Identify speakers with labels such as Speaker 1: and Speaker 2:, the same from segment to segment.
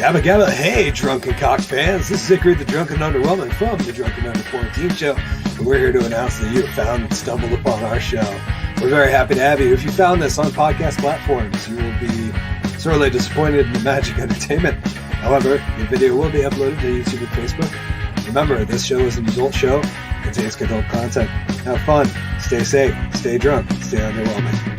Speaker 1: Gabba Gabba, hey, Drunken Cock fans. This is Hickory, the Drunken Underwhelming from the Drunken Under Quarantine Show. And we're here to announce that you have found and stumbled upon our show. We're very happy to have you. If you found this on podcast platforms, you will be sorely disappointed in the magic entertainment. However, the video will be uploaded to YouTube and Facebook. Remember, this show is an adult show, contains adult content. Have fun, stay safe, stay drunk, stay underwhelming.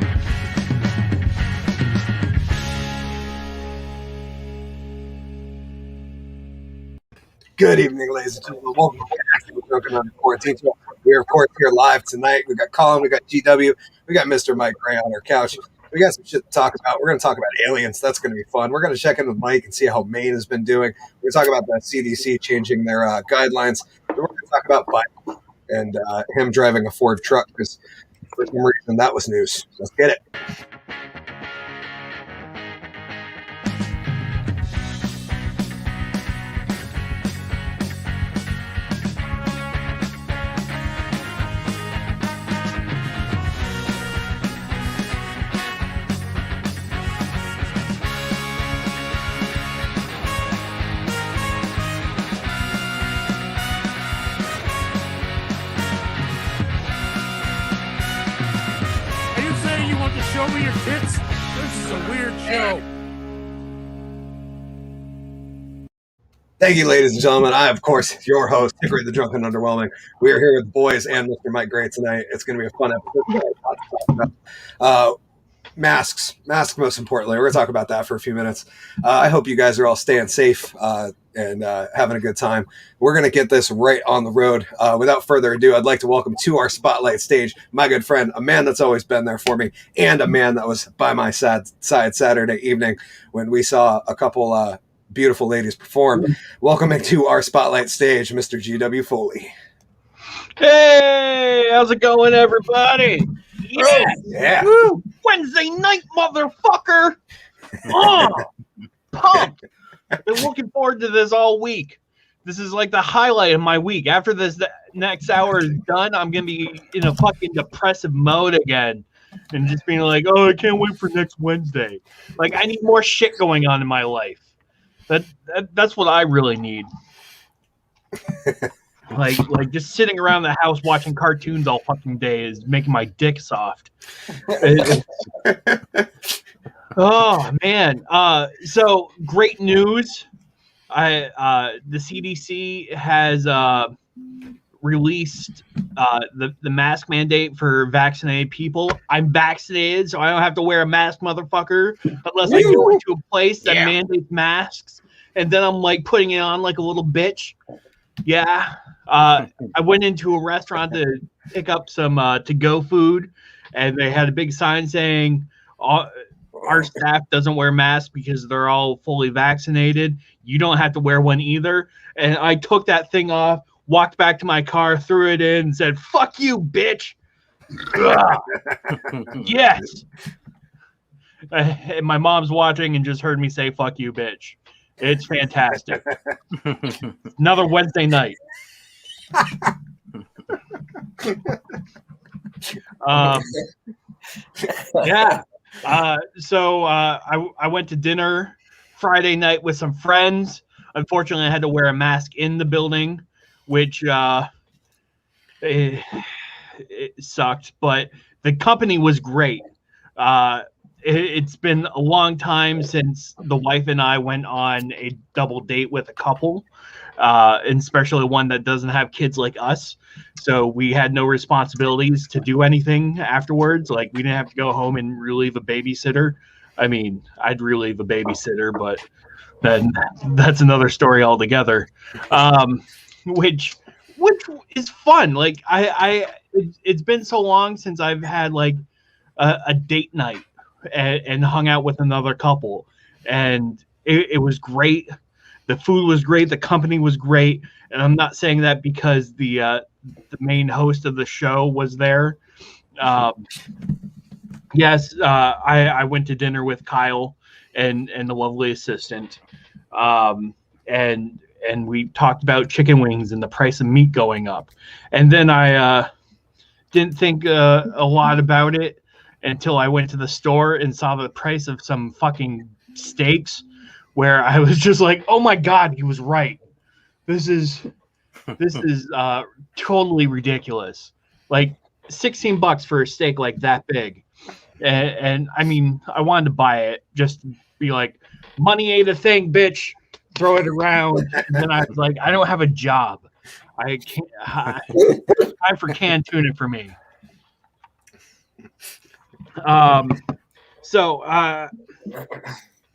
Speaker 1: Good evening, ladies and gentlemen. Welcome back to the Drunken Under Quarantine Show. We are, of course, here live tonight. We got Collen, we got GW, we got Mr. Mike Gray on our couch. We got some shit to talk about. We're going to talk about aliens. That's going to be fun. We're going to check in with Mike and see how Maine has been doing. We're going to talk about the CDC changing their guidelines. And we're going to talk about Biden and him driving a Ford truck because for some reason that was news. Let's get it.
Speaker 2: Show me your tits. This is a weird show.
Speaker 1: Thank you, ladies and gentlemen. I, of course, your host, Hickory the Drunken Underwhelming. We are here with the boys and Mr. Mike Gray tonight. It's going to be a fun episode. Masks, most importantly. We're going to talk about that for a few minutes. I hope you guys are all staying safe and having a good time. We're going to get this right on the road. Without further ado, I'd like to welcome to our spotlight stage my good friend, a man that's always been there for me, and a man that was by my side Saturday evening when we saw a couple beautiful ladies perform. Welcoming to our spotlight stage, Mr. GW Foley.
Speaker 3: Hey, how's it going, everybody?
Speaker 1: Yeah.
Speaker 3: Woo! Wednesday night, motherfucker! Oh, pumped! Been looking forward to this all week. This is like the highlight of my week. After this next hour is done, I'm gonna be in a fucking depressive mode again, and just being like, "Oh, I can't wait for next Wednesday." Like, I need more shit going on in my life. That's what I really need. Like just sitting around the house watching cartoons all fucking day is making my dick soft. Oh man. So great news. The CDC has released the mask mandate for vaccinated people. I'm vaccinated, so I don't have to wear a mask, motherfucker, unless I go into a place that mandates masks, and then I'm like putting it on like a little bitch. Yeah. I went into a restaurant to pick up some to-go food, and they had a big sign saying, our staff doesn't wear masks because they're all fully vaccinated. You don't have to wear one either. And I took that thing off, walked back to my car, threw it in, and said, "Fuck you, bitch." Yes. And my mom's watching and just heard me say, "Fuck you, bitch." It's fantastic. Another Wednesday night. Yeah. So I went to dinner Friday night with some friends. Unfortunately, I had to wear a mask in the building, which it sucked, but the company was great. It's been a long time since the wife and I went on a double date with a couple, and especially one that doesn't have kids like us. So we had no responsibilities to do anything afterwards. Like, we didn't have to go home and relieve a babysitter. I mean, I'd relieve a babysitter, but then that's another story altogether. Which is fun. Like, it's been so long since I've had like a date night and hung out with another couple, and it was great. The food was great. The company was great. And I'm not saying that because the main host of the show was there. Yes, I went to dinner with Kyle and the lovely assistant. And we talked about chicken wings and the price of meat going up. And then I didn't think a lot about it until I went to the store and saw the price of some fucking steaks where I was just like, oh my God, he was right. This is totally ridiculous. Like $16 for a steak like that big. And I mean, I wanted to buy it just to be like, money ain't a thing, bitch. Throw it around. And then I was like, I don't have a job. I can't. Time for canned tuna for me. So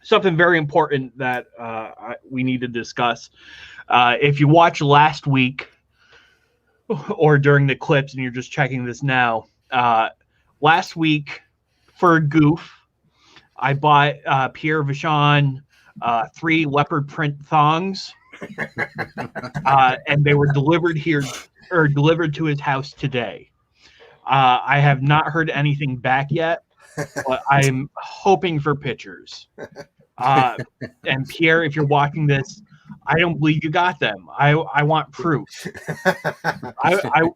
Speaker 3: something very important that we need to discuss. If you watch last week or during the clips and you're just checking this now, last week for a goof, I bought Pierre Vachon 3 leopard print thongs, and they were delivered to his house today. I have not heard anything back yet, but I'm hoping for pictures. And Pierre, if you're watching this, I don't believe you got them. I want proof. I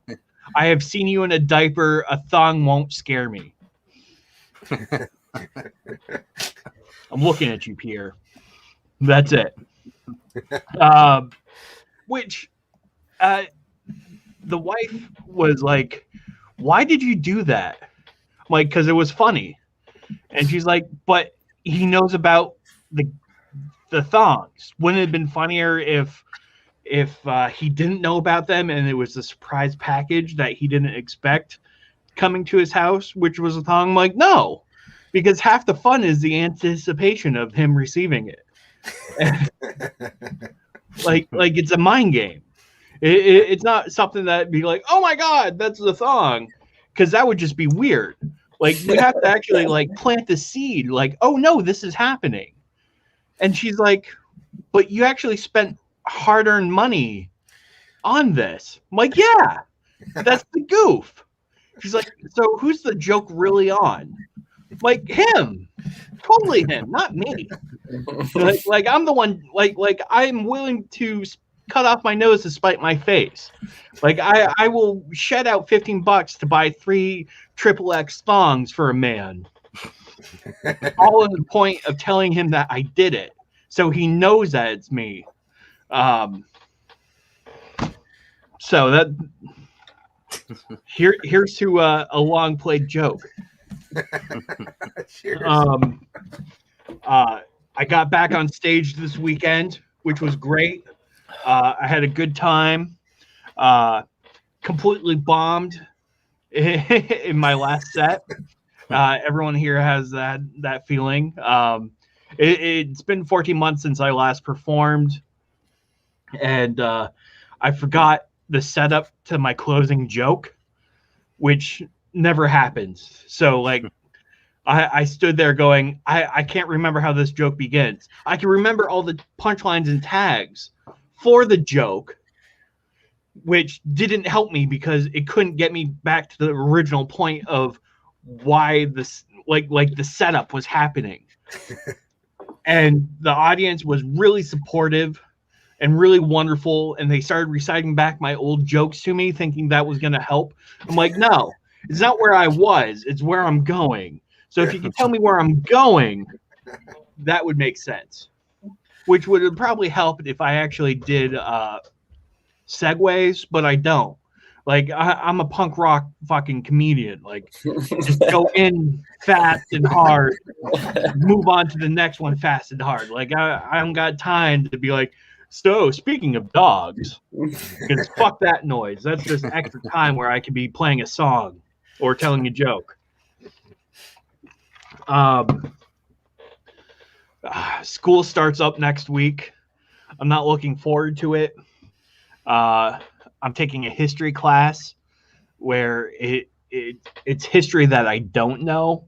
Speaker 3: have seen you in a diaper. A thong won't scare me. I'm looking at you, Pierre. That's it. Which the wife was like, why did you do that? I'm like, because it was funny. And she's like, but he knows about the thongs. Wouldn't it have been funnier if he didn't know about them and it was a surprise package that he didn't expect coming to his house, which was a thong? I'm like, no, because half the fun is the anticipation of him receiving it. like it's a mind game. It's not something that'd be like, oh my God, that's the thong, because that would just be weird. Like, we have to actually like plant the seed, like, oh no, this is happening. And she's like, but you actually spent hard-earned money on this. I'm like, yeah, that's the goof. She's like, so who's the joke really on? I'm like, him, totally him, not me. Like I'm the one. Like I'm willing to cut off my nose to spite my face. Like I will shed out $15 to buy 3 XXX thongs for a man. All in the point of telling him that I did it, so he knows that it's me. So that here's to a long played joke. I got back on stage this weekend, which was great. I had a good time. Completely bombed in my last set. Everyone here has that feeling. It's been 14 months since I last performed, and I forgot the setup to my closing joke, which never happens. So like, I stood there going, I can't remember how this joke begins. I can remember all the punchlines and tags for the joke, which didn't help me because it couldn't get me back to the original point of why this like the setup was happening. And the audience was really supportive and really wonderful, and they started reciting back my old jokes to me, thinking that was going to help. I'm like, no, it's not where I was, it's where I'm going. So if you can tell me where I'm going, that would make sense. Which would have probably helped if I actually did segues, but I don't. Like, I'm a punk rock fucking comedian. Like, just go in fast and hard, move on to the next one fast and hard. Like, I don't got time to be like, so speaking of dogs, because fuck that noise. That's just extra time where I could be playing a song or telling a joke. School starts up next week. I'm not looking forward to it. I'm taking a history class where it's history that I don't know,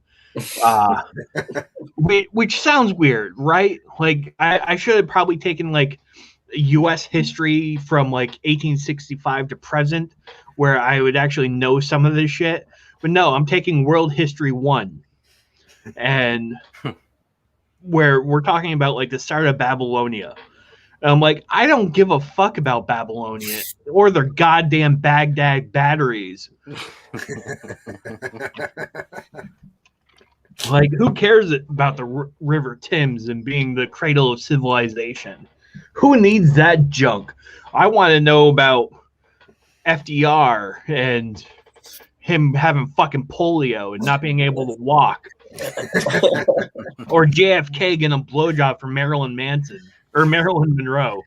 Speaker 3: which sounds weird, right? Like I should have probably taken like U.S. history from like 1865 to present, where I would actually know some of this shit. But no, I'm taking World History 1, and where we're talking about like the start of Babylonia. And I'm like, I don't give a fuck about Babylonia or their goddamn Baghdad batteries. Like, who cares about the River Thames and being the cradle of civilization? Who needs that junk? I want to know about FDR and him having fucking polio and not being able to walk. Or JFK getting a blowjob from Marilyn Manson or Marilyn Monroe.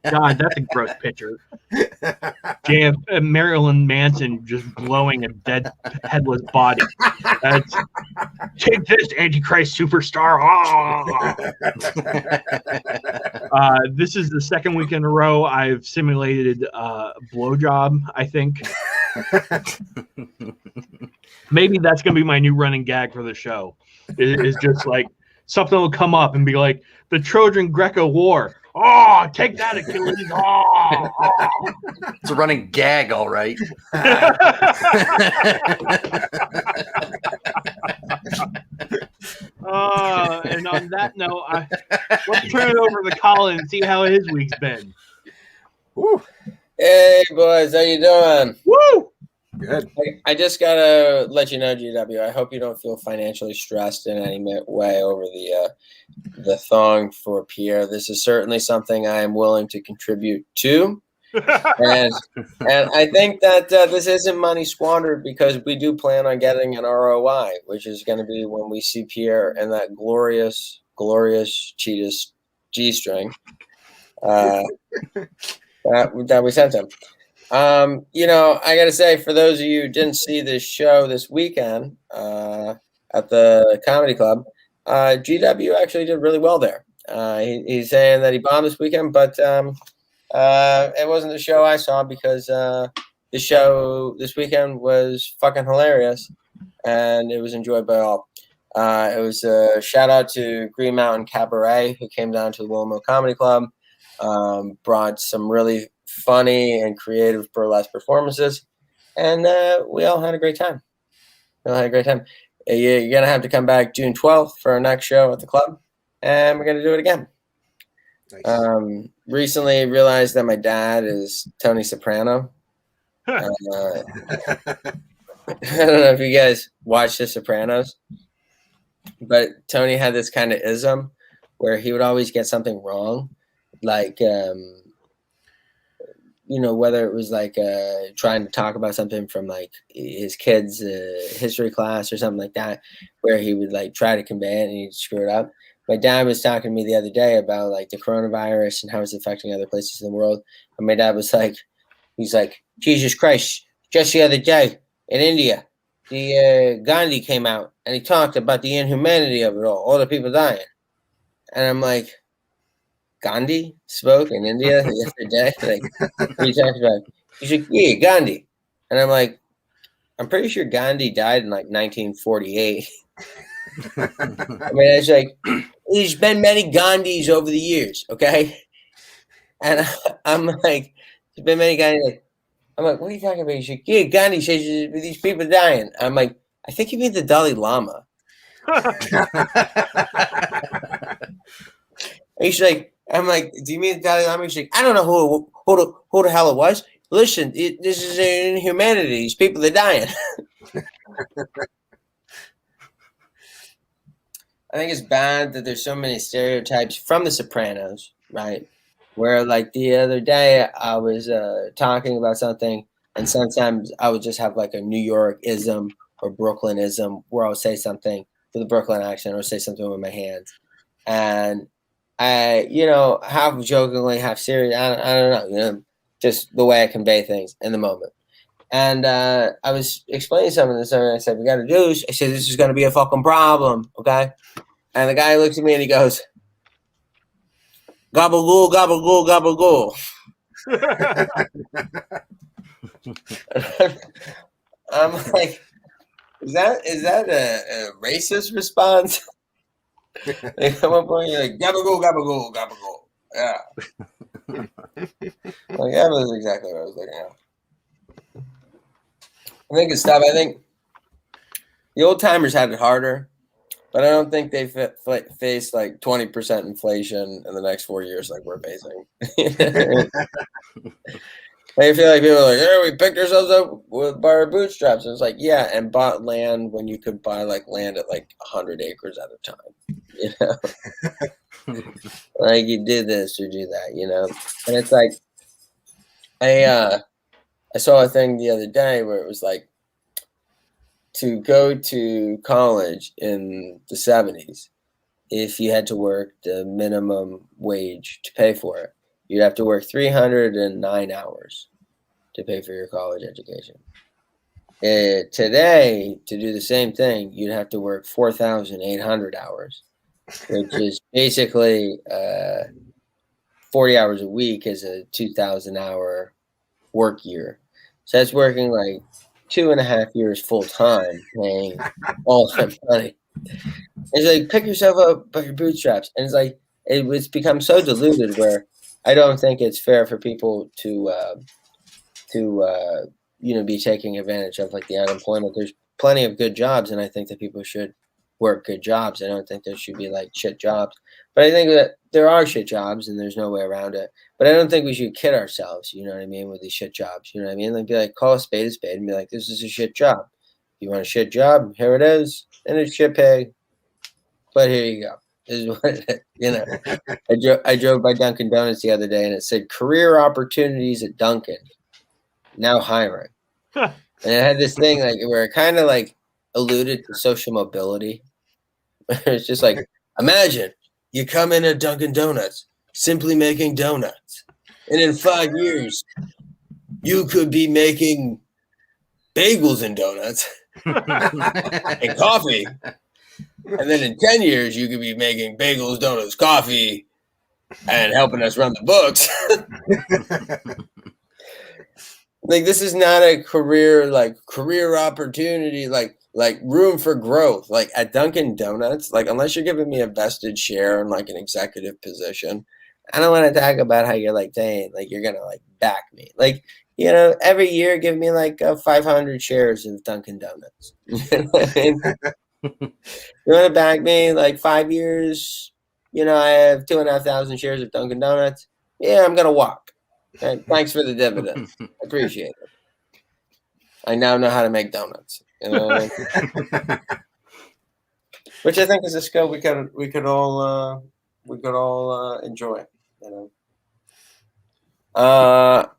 Speaker 3: God, that's a gross picture. Marilyn Manson just blowing a dead, headless body. That's, take this, Antichrist superstar. This is the second week in a row I've simulated a blowjob, I think. Maybe that's going to be my new running gag for the show. It's just like something will come up and be like, the Trojan Greco War. Oh, take that, Achilles. Oh.
Speaker 4: It's a running gag, all right.
Speaker 3: And on that note, let's turn it over to Collen and see how his week's been.
Speaker 5: Woo. Hey, boys. How you doing?
Speaker 3: Woo!
Speaker 1: Good.
Speaker 5: I just got to let you know, GW, I hope you don't feel financially stressed in any way over the thong for Pierre. This is certainly something I am willing to contribute to. and I think that this isn't money squandered because we do plan on getting an ROI, which is going to be when we see Pierre in that glorious Cheetah's G-string that we sent him. I got to say, for those of you who didn't see this show this weekend at the comedy club, GW actually did really well there. He's saying that he bombed this weekend, but it wasn't the show I saw because the show this weekend was fucking hilarious and it was enjoyed by all. It was a shout out to Green Mountain Cabaret, who came down to the Woolen Comedy Club, brought some really funny and creative burlesque performances, and we all had a great time. You're going to have to come back June 12th for our next show at the club, and we're going to do it again. Nice. Recently realized that my dad is Tony Soprano. I don't know if you guys watch The Sopranos, but Tony had this kind of ism where he would always get something wrong, like whether it was like trying to talk about something from like his kids' history class or something like that, where he would like try to convey it and he'd screw it up. My dad was talking to me the other day about like the coronavirus and how it's affecting other places in the world. And my dad was like, he's like, Jesus Christ, just the other day in India, the Gandhi came out and he talked about the inhumanity of it all the people dying. And I'm like, Gandhi spoke in India the other day. Like, what are you talking about? He's like, yeah, Gandhi. And I'm like, I'm pretty sure Gandhi died in like 1948. I mean, it's like, there's been many Gandhis over the years, okay? And I'm like, there's been many Gandhis. I'm like, what are you talking about? He's like, yeah, Gandhi says these people dying. I'm like, I think you mean the Dalai Lama. He's like, I'm like, do you mean the Dalai Lama? He's like, I don't know who the hell it was. Listen, this is inhumanity. These people are dying. I think it's bad that there's so many stereotypes from The Sopranos, right? Where like the other day I was talking about something, and sometimes I would just have like a New York-ism or Brooklyn-ism where I would say something with a Brooklyn accent or say something with my hands. And I, half jokingly, half serious, I don't know, just the way I convey things in the moment. And I was explaining something to someone, and I said, we got to do this. I said, this is going to be a fucking problem, okay? And the guy looks at me and he goes, gabagool, gabagool, gabagool. I'm like, is that a racist response? At one point, you're like, gabagool, gabagool, gabagool. Yeah. Like, that was exactly what I was looking at. I think it's tough. I think the old timers had it harder, but I don't think they faced like 20% inflation in the next 4 years like we're facing. I feel like people are like, "Oh, we picked ourselves up by our bootstraps." And it's like, yeah, and bought land when you could buy like land at like 100 acres at a time. You know, like you did this or do that. You know, and it's like I saw a thing the other day where it was like to go to college in the 70s. If you had to work the minimum wage to pay for it, you'd have to work 309 hours to pay for your college education. Today, to do the same thing, you'd have to work 4,800 hours, which is basically 40 hours a week is a 2,000 hour work year. So that's working like 2.5 years full time, paying all that money. It's like pick yourself up by your bootstraps, and it's like it's become so diluted where I don't think it's fair for people to be taking advantage of like the unemployment. There's plenty of good jobs, and I think that people should work good jobs. I don't think there should be like shit jobs, but I think that there are shit jobs, and there's no way around it. But I don't think we should kid ourselves. You know what I mean? With these shit jobs, you know what I mean? Like be like call a spade, and be like, this is a shit job. You want a shit job? Here it is, and it's shit pay. But here you go. This is what it is, you know. I drove by Dunkin' Donuts the other day, and it said career opportunities at Dunkin'. Now hiring. And it had this thing like where it kind of like alluded to social mobility. It's just like, imagine you come in at Dunkin' Donuts simply making donuts. And in 5 years, you could be making bagels and donuts and coffee. And then in 10 years, you could be making bagels, donuts, coffee, and helping us run the books. Like this is not a career opportunity, like room for growth. Like at Dunkin' Donuts, like unless you're giving me a vested share in like an executive position, I don't want to talk about how you're like saying like you're gonna like back me. Like, you know, every year give me like 500 shares of Dunkin' Donuts. You know what I mean? You want to back me like 5 years? You know, I have 2,500 shares of Dunkin' Donuts. Yeah, I'm gonna walk. And thanks for the dividends. I appreciate it. I now know how to make donuts. You know what I mean? Which I think is a skill we could all enjoy. You know.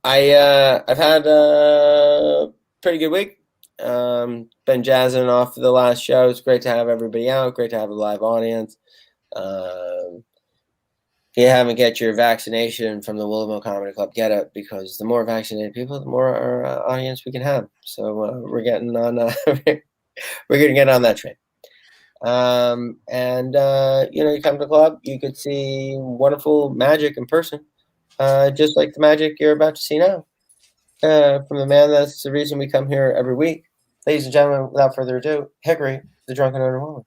Speaker 5: I've had a pretty good week. Been jazzing off the last show. It's great to have everybody out. Great to have a live audience. If you haven't get your vaccination from the Woolen Comedy Club, get it, because the more vaccinated people, the more our audience we can have. So we're getting on. We're going to get on that train. You come to the club, you could see wonderful magic in person, just like the magic you're about to see now. From the man that's the reason we come here every week. Ladies and gentlemen, without further ado, Hickory, the drunken underwhelming.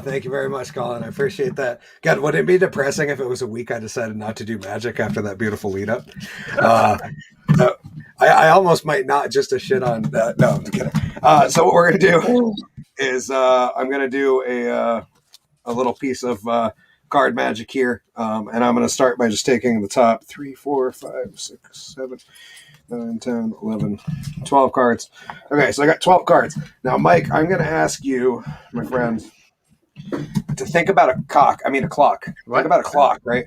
Speaker 1: Thank you very much, Colin. I appreciate that. God, would it be depressing if it was a week I decided not to do magic after that beautiful lead up? I almost might not just to shit on that. No, I'm kidding. So what we're going to do is I'm going to do a little piece of card magic here. And I'm going to start by just taking the top 3, 4, 5, 6, 7, 9, 10, 11, 12 cards. Okay, so I got 12 cards. Now, Mike, I'm going to ask you, my friend, to think about a clock. Think about a clock, right?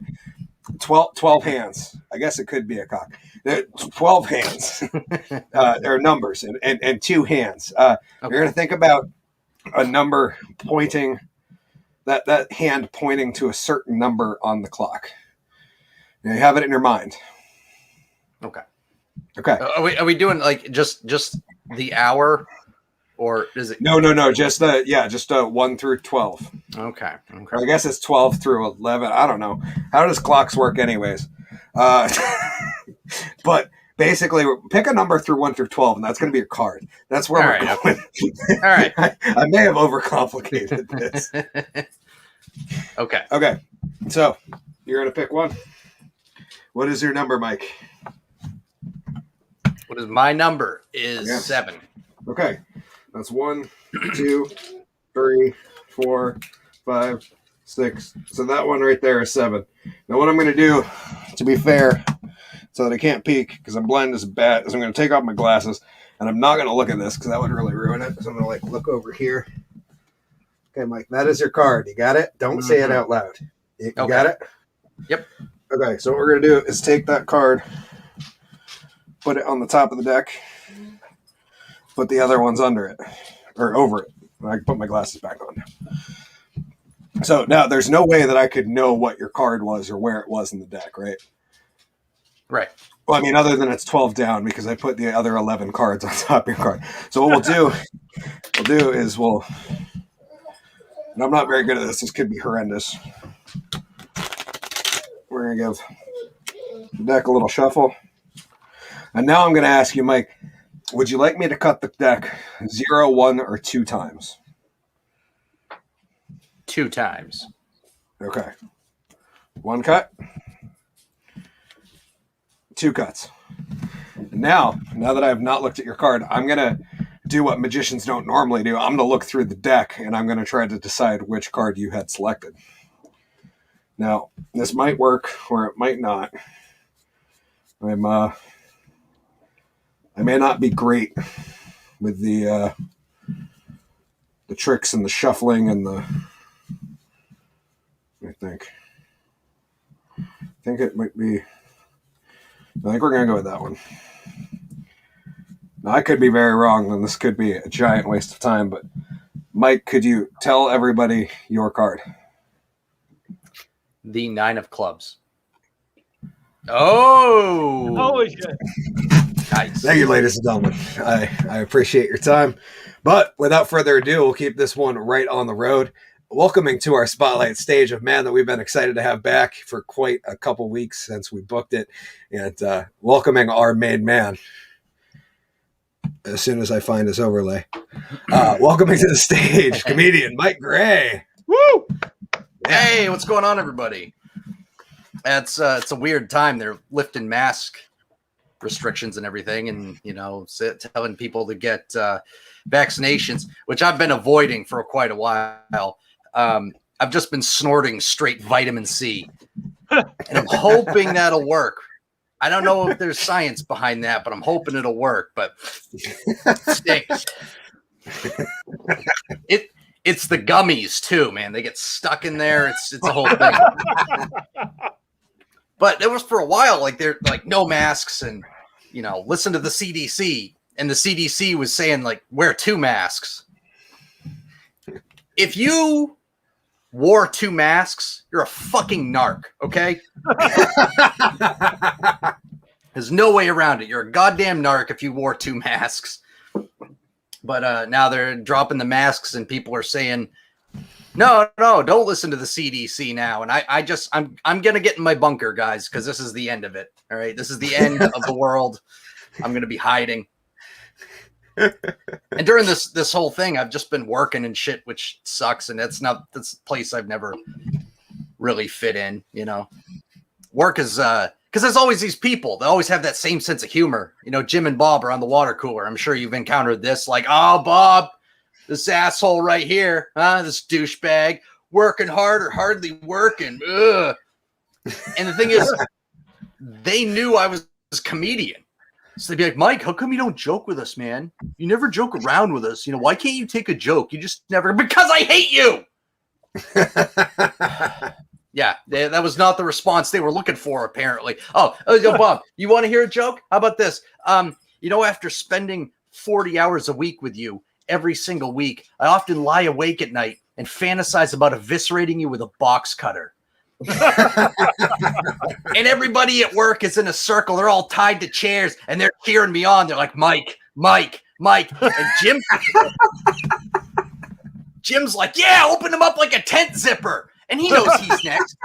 Speaker 1: 12 hands. I guess it could be a cock. 12 hands. There are numbers and 2 hands. Okay. You're going to think about a number pointing, that hand pointing to a certain number on the clock. Now you have it in your mind. Okay.
Speaker 4: Are we doing like just the hour? Or is it?
Speaker 1: No. Just 1 through 12.
Speaker 4: Okay.
Speaker 1: I guess it's 12 through 11. I don't know. How does clocks work, anyways? But basically, pick a number through 1 through 12, and that's going to be your card. That's where we're going.
Speaker 4: Okay. All right.
Speaker 1: I may have overcomplicated this. Okay. So you're going to pick one. What is your number, Mike?
Speaker 4: What is my number? Is 7.
Speaker 1: Okay. That's 1, 2, 3, 4, 5, 6. So that one right there is 7. Now what I'm going to do, to be fair, so that I can't peek because I'm blind as a bat. So I'm going to take off my glasses, and I'm not going to look at this because that would really ruin it. So I'm going to look over here. Okay, Mike, that is your card. You got it? Don't say it out loud. You got it?
Speaker 4: Yep.
Speaker 1: Okay, so what we're going to do is take that card, put it on the top of the deck, put the other ones under it, or over it. I can put my glasses back on. So now there's no way that I could know what your card was or where it was in the deck, right?
Speaker 4: Right.
Speaker 1: Well, I mean, other than it's 12 down because I put the other 11 cards on top of your card. So what we'll do is and I'm not very good at this. This could be horrendous. We're going to give the deck a little shuffle. And now I'm going to ask you, Mike, would you like me to cut the deck 0, 1, or 2 times?
Speaker 4: 2 times.
Speaker 1: Okay. 1 cut. 2 cuts. And now that I have not looked at your card, I'm going to do what magicians don't normally do. I'm going to look through the deck, and I'm going to try to decide which card you had selected. Now, this might work, or it might not. I may not be great with the tricks and the shuffling and the. I think it might be. I think we're gonna go with that one. Now, I could be very wrong, and this could be a giant waste of time. But Mike, could you tell everybody your card?
Speaker 4: The 9 of clubs. Oh!
Speaker 3: Holy shit.
Speaker 4: Nice.
Speaker 1: Thank you, ladies and gentlemen. I appreciate your time. But without further ado, we'll keep this one right on the road. Welcoming to our spotlight stage a man that we've been excited to have back for quite a couple weeks since we booked it. And welcoming our main man. As soon as I find his overlay. Welcoming to the stage, comedian Mike Gray.
Speaker 3: Woo!
Speaker 4: Hey, what's going on, everybody? It's a weird time. They're lifting mask restrictions and everything, and telling people to get vaccinations, which I've been avoiding for quite a while. I've just been snorting straight vitamin C, and I'm hoping that'll work. I don't know if there's science behind that, but I'm hoping it'll work. But it stinks. It's the gummies too, man. They get stuck in there. It's a whole thing. But it was for a while, like they're like no masks, and listen to the CDC, and the CDC was saying like wear 2 masks. If you wore 2 masks, you're a fucking narc, okay? There's no way around it. You're a goddamn narc if you wore 2 masks. But now they're dropping the masks, and people are saying, no, don't listen to the CDC now. And I'm gonna get in my bunker, guys, because this is the end of it. All right, this is the end of the world. I'm gonna be hiding. And during this whole thing, I've just been working and shit, which sucks. And that's a place I've never really fit in. Work is because there's always these people that always have that same sense of humor. Jim and Bob are on the water cooler. I'm sure you've encountered this. Like, oh, Bob, this asshole right here, this douchebag, working hard or hardly working. Ugh. And the thing is, they knew I was a comedian. So they'd be like, Mike, how come you don't joke with us, man? You never joke around with us. Why can't you take a joke? You just never, because I hate you. Yeah, that was not the response they were looking for, apparently. Oh, Bob, you want to hear a joke? How about this? After spending 40 hours a week with you every single week, I often lie awake at night and fantasize about eviscerating you with a box cutter. And everybody at work is in a circle. They're all tied to chairs, and they're cheering me on. They're like, Mike. And Jim's like, yeah, open him up like a tent zipper. And he knows he's next.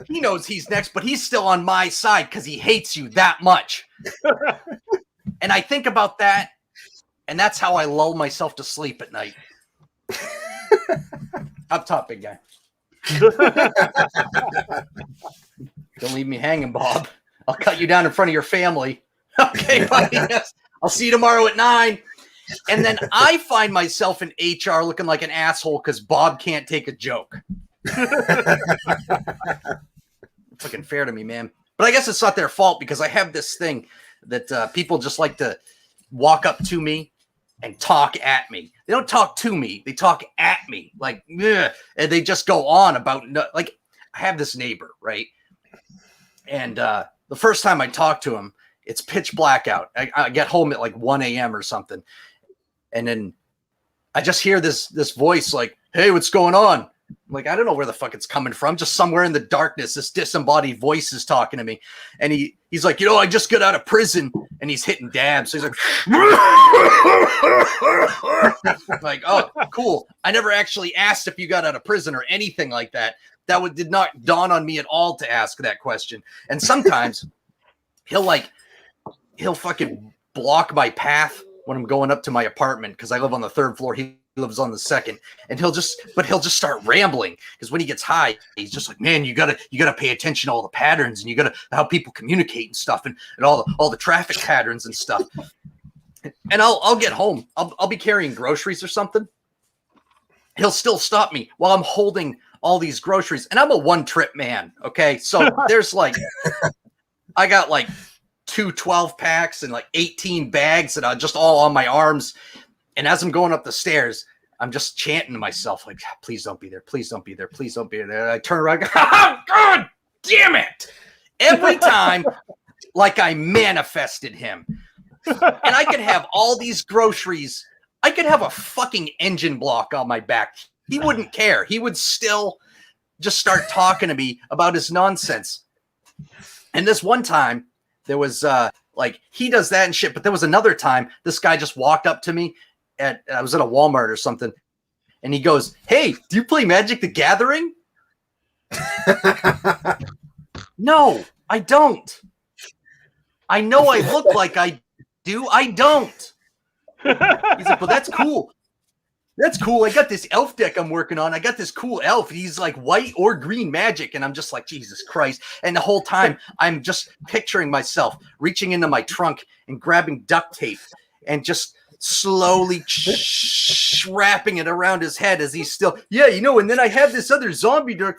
Speaker 4: He knows he's next, but he's still on my side because he hates you that much. And I think about that, and that's how I lull myself to sleep at night. Up top, big guy. Don't leave me hanging, Bob. I'll cut you down in front of your family. Okay, buddy. Yes. I'll see you tomorrow at 9. And then I find myself in HR looking like an asshole because Bob can't take a joke. Fucking fair to me, man. But I guess it's not their fault because I have this thing that people just like to walk up to me and talk at me. They don't talk to me. They talk at me. Like, ugh, and they just go on about, like, I have this neighbor, right? And the first time I talk to him, it's pitch black out. I get home at like 1 a.m. or something. And then I just hear this voice like, hey, what's going on? I'm like, I don't know where the fuck it's coming from. Just somewhere in the darkness, this disembodied voice is talking to me. And he's like, I just got out of prison. And he's hitting dabs. So he's like, like, oh, cool. I never actually asked if you got out of prison or anything like that. That did not dawn on me at all to ask that question. And sometimes he'll fucking block my path when I'm going up to my apartment because I live on the 3rd floor. He lives on the 2nd, and he'll just start rambling because when he gets high, he's just like, man, you gotta pay attention to all the patterns and you gotta how people communicate and stuff and all the traffic patterns and stuff. And I'll get home. I'll be carrying groceries or something. He'll still stop me while I'm holding all these groceries, and I'm a one-trip man. Okay, so there's like, I got like 2 12-packs and like 18 bags that are just all on my arms. And as I'm going up the stairs, I'm just chanting to myself, like, please don't be there. Please don't be there. Please don't be there. And I turn around, oh, God damn it. Every time, like I manifested him. And I could have all these groceries. I could have a fucking engine block on my back. He wouldn't care. He would still just start talking to me about his nonsense. And this one time, there was, like, he does that and shit. But there was another time, this guy just walked up to me. I was at a Walmart or something, and he goes, hey, do you play Magic the Gathering? No, I don't. I know I look like I do. I don't. He's like, well, that's cool. That's cool. I got this elf deck I'm working on. I got this cool elf. He's like white or green magic. And I'm just like, Jesus Christ. And the whole time I'm just picturing myself reaching into my trunk and grabbing duct tape and just slowly wrapping it around his head as he's still, and then I have this other zombie deck.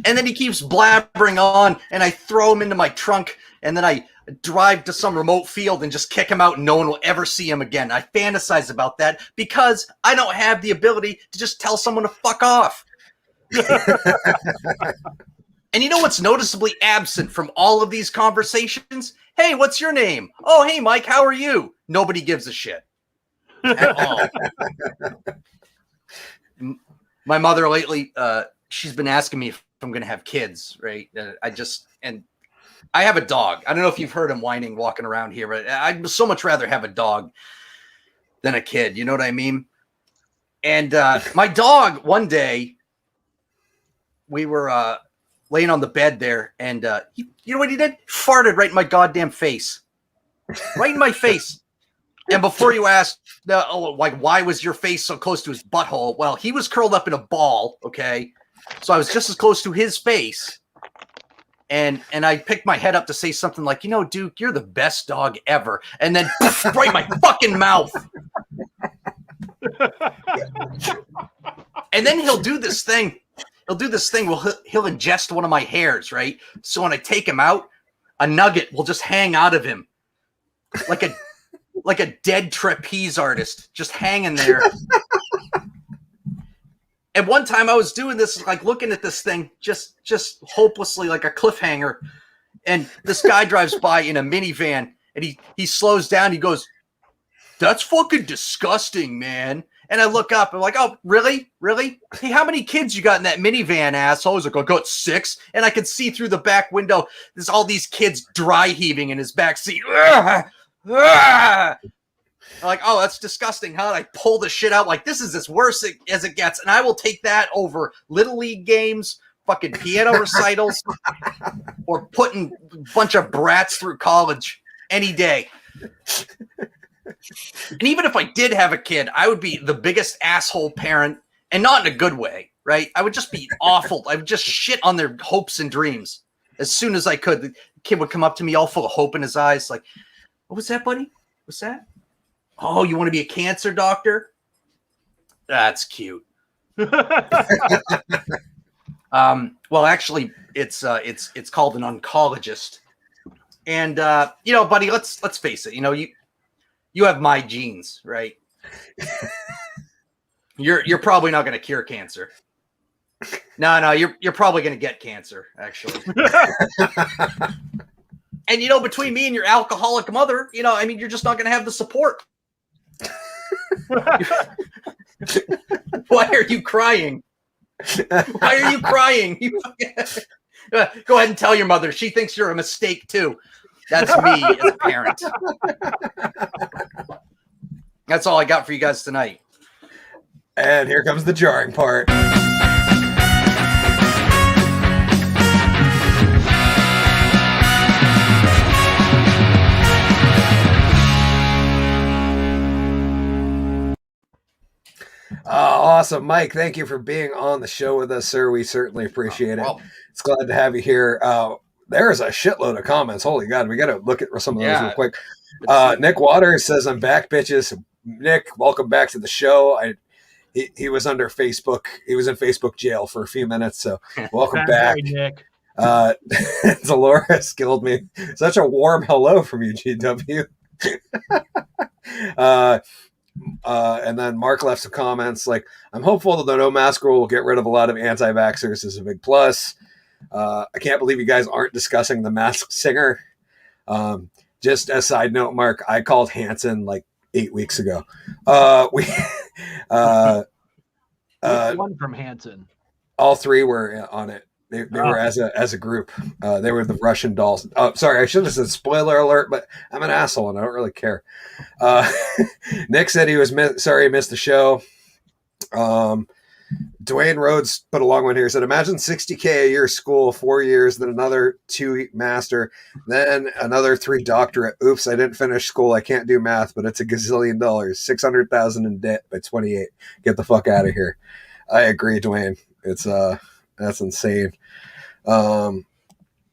Speaker 4: And then he keeps blabbering on, and I throw him into my trunk, and then I drive to some remote field and just kick him out, and no one will ever see him again. I fantasize about that because I don't have the ability to just tell someone to fuck off. And you know what's noticeably absent from all of these conversations? Hey, what's your name? Oh, hey, Mike, how are you? Nobody gives a shit at all. My mother lately, she's been asking me if I'm going to have kids, right? And I have a dog. I don't know if you've heard him whining, walking around here, but I'd so much rather have a dog than a kid. You know what I mean? And my dog, one day, we were laying on the bed there, and you know what he did? He farted right in my goddamn face. Right in my face. And before you ask, why was your face so close to his butthole? Well, he was curled up in a ball, okay? So I was just as close to his face. And I picked my head up to say something like, Duke, you're the best dog ever. And then right in my fucking mouth. And then he'll do this thing. He'll ingest one of my hairs, right? So when I take him out, a nugget will just hang out of him. Like a dead trapeze artist just hanging there. And one time I was doing this, like looking at this thing, just hopelessly like a cliffhanger. And this guy drives by in a minivan, and he slows down. He goes, "That's fucking disgusting, man." And I look up, I'm like, "Oh, really? Really? Hey, how many kids you got in that minivan, asshole?" He's like, "I got 6." And I could see through the back window, there's all these kids dry heaving in his back seat. I'm like, "Oh, that's disgusting, huh?" And I pull the shit out like, this is as worse as it gets. And I will take that over Little League games, fucking piano recitals, or putting a bunch of brats through college any day. And even if I did have a kid, I would be the biggest asshole parent, and not in a good way, right? I would just be awful. I would just shit on their hopes and dreams as soon as I could. The kid would come up to me all full of hope in his eyes, like, "What was that, buddy? What's that? Oh, you want to be a cancer doctor? That's cute. Well, actually, it's called an oncologist, and buddy, let's face it. You have my genes, right? You're probably not going to cure cancer. No, you're probably going to get cancer, actually. And between me and your alcoholic mother, you're just not going to have the support. Why are you crying? Why are you crying? Go ahead and tell your mother. She thinks you're a mistake too. That's me as a parent. That's all I got for you guys tonight.
Speaker 1: And here comes the jarring part. Awesome. Mike, thank you for being on the show with us, sir. We certainly appreciate it. It's glad to have you here. There's a shitload of comments. Holy God, we got to look at some of those real quick. Nick Waters says, I'm back, bitches. Nick, welcome back to the show. He was under Facebook. He was in Facebook jail for a few minutes, so welcome back.
Speaker 3: Nick.
Speaker 1: Dolores killed me. Such a warm hello from you, GW. And then Mark left some comments like, I'm hopeful that the no mask rule will get rid of a lot of anti-vaxxers is a big plus. I can't believe you guys aren't discussing the Masked Singer. Just a side note, Mark, I called Hanson like 8 weeks ago.
Speaker 3: One from Hanson.
Speaker 1: All three were on it. They were as a group. They were the Russian dolls. Oh, sorry, I should have said spoiler alert, but I'm an asshole and I don't really care. Nick said he was sorry he missed the show. Dwayne Rhodes put a long one here. Said, imagine $60K a year school, 4 years, then another 2 master, then another 3 doctorate. Oops, I didn't finish school. I can't do math, but it's a gazillion dollars. 600,000 in debt by 28. Get the fuck out of here. I agree, Dwayne. It's that's insane. And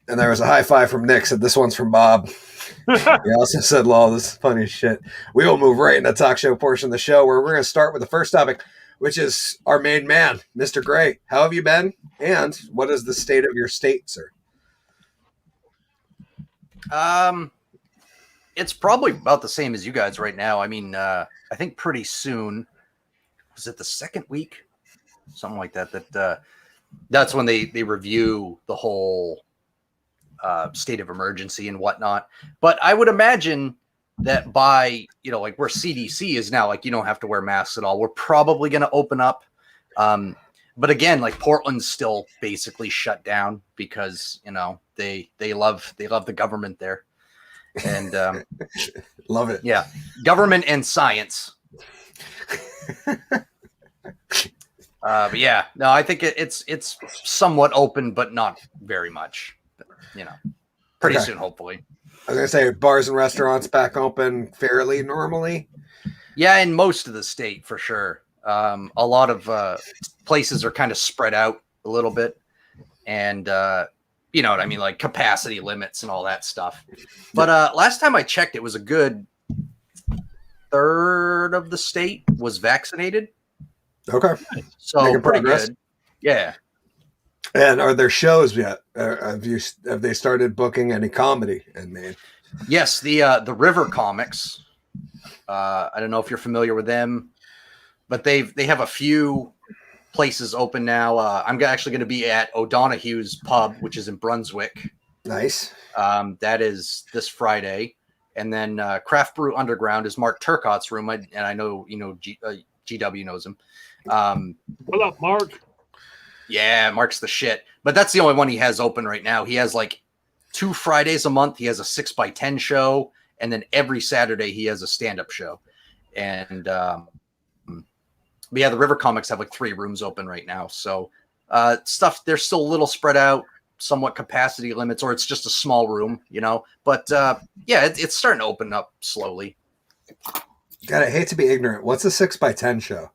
Speaker 1: there was a high five from Nick. Said this one's from Bob. He also said, lol, this is funny as shit. We will move right into the talk show portion of the show where we're going to start with the first topic, which is our main man, Mr. Gray. How have you been? And what is the state of your state, sir?
Speaker 4: It's probably about the same as you guys right now. I mean, I think pretty soon, was it the second week? Something like that. That's when they review the whole state of emergency and whatnot. But I would imagine that by, like where CDC is now, like you don't have to wear masks at all. We're probably going to open up. But again, like Portland's still basically shut down because, they love the government there. And
Speaker 1: love it.
Speaker 4: Yeah. Government and science. But yeah, no, I think it's somewhat open, but not very much. Pretty soon, hopefully.
Speaker 1: I was gonna say bars and restaurants back open fairly normally.
Speaker 4: Yeah, in most of the state for sure. A lot of places are kind of spread out a little bit, and you know what I mean, like capacity limits and all that stuff. But last time I checked, it was a good third of the state was vaccinated.
Speaker 1: Okay.
Speaker 4: So
Speaker 1: making
Speaker 4: pretty
Speaker 1: progress.
Speaker 4: good. Yeah.
Speaker 1: And are there shows yet? Have they started booking any comedy in Maine?
Speaker 4: Yes, the River Comics. I don't know if you're familiar with them, but they have a few places open now. I'm actually going to be at O'Donoghue's Pub, which is in Brunswick.
Speaker 1: Nice.
Speaker 4: That is this Friday. And then Craft Brew Underground is Mark Turcotte's room, and I know GW knows him.
Speaker 3: What up, Mark?
Speaker 4: Yeah, Mark's the shit. But that's the only one he has open right now. He has like 2 Fridays a month. He has a 6x10 show, and then every Saturday he has a stand-up show. And but yeah, the River Comics have like 3 rooms open right now. So stuff, they're still a little spread out, somewhat capacity limits, or it's just a small room, But yeah, it's starting to open up slowly.
Speaker 1: God, I hate to be ignorant. What's a 6x10 show?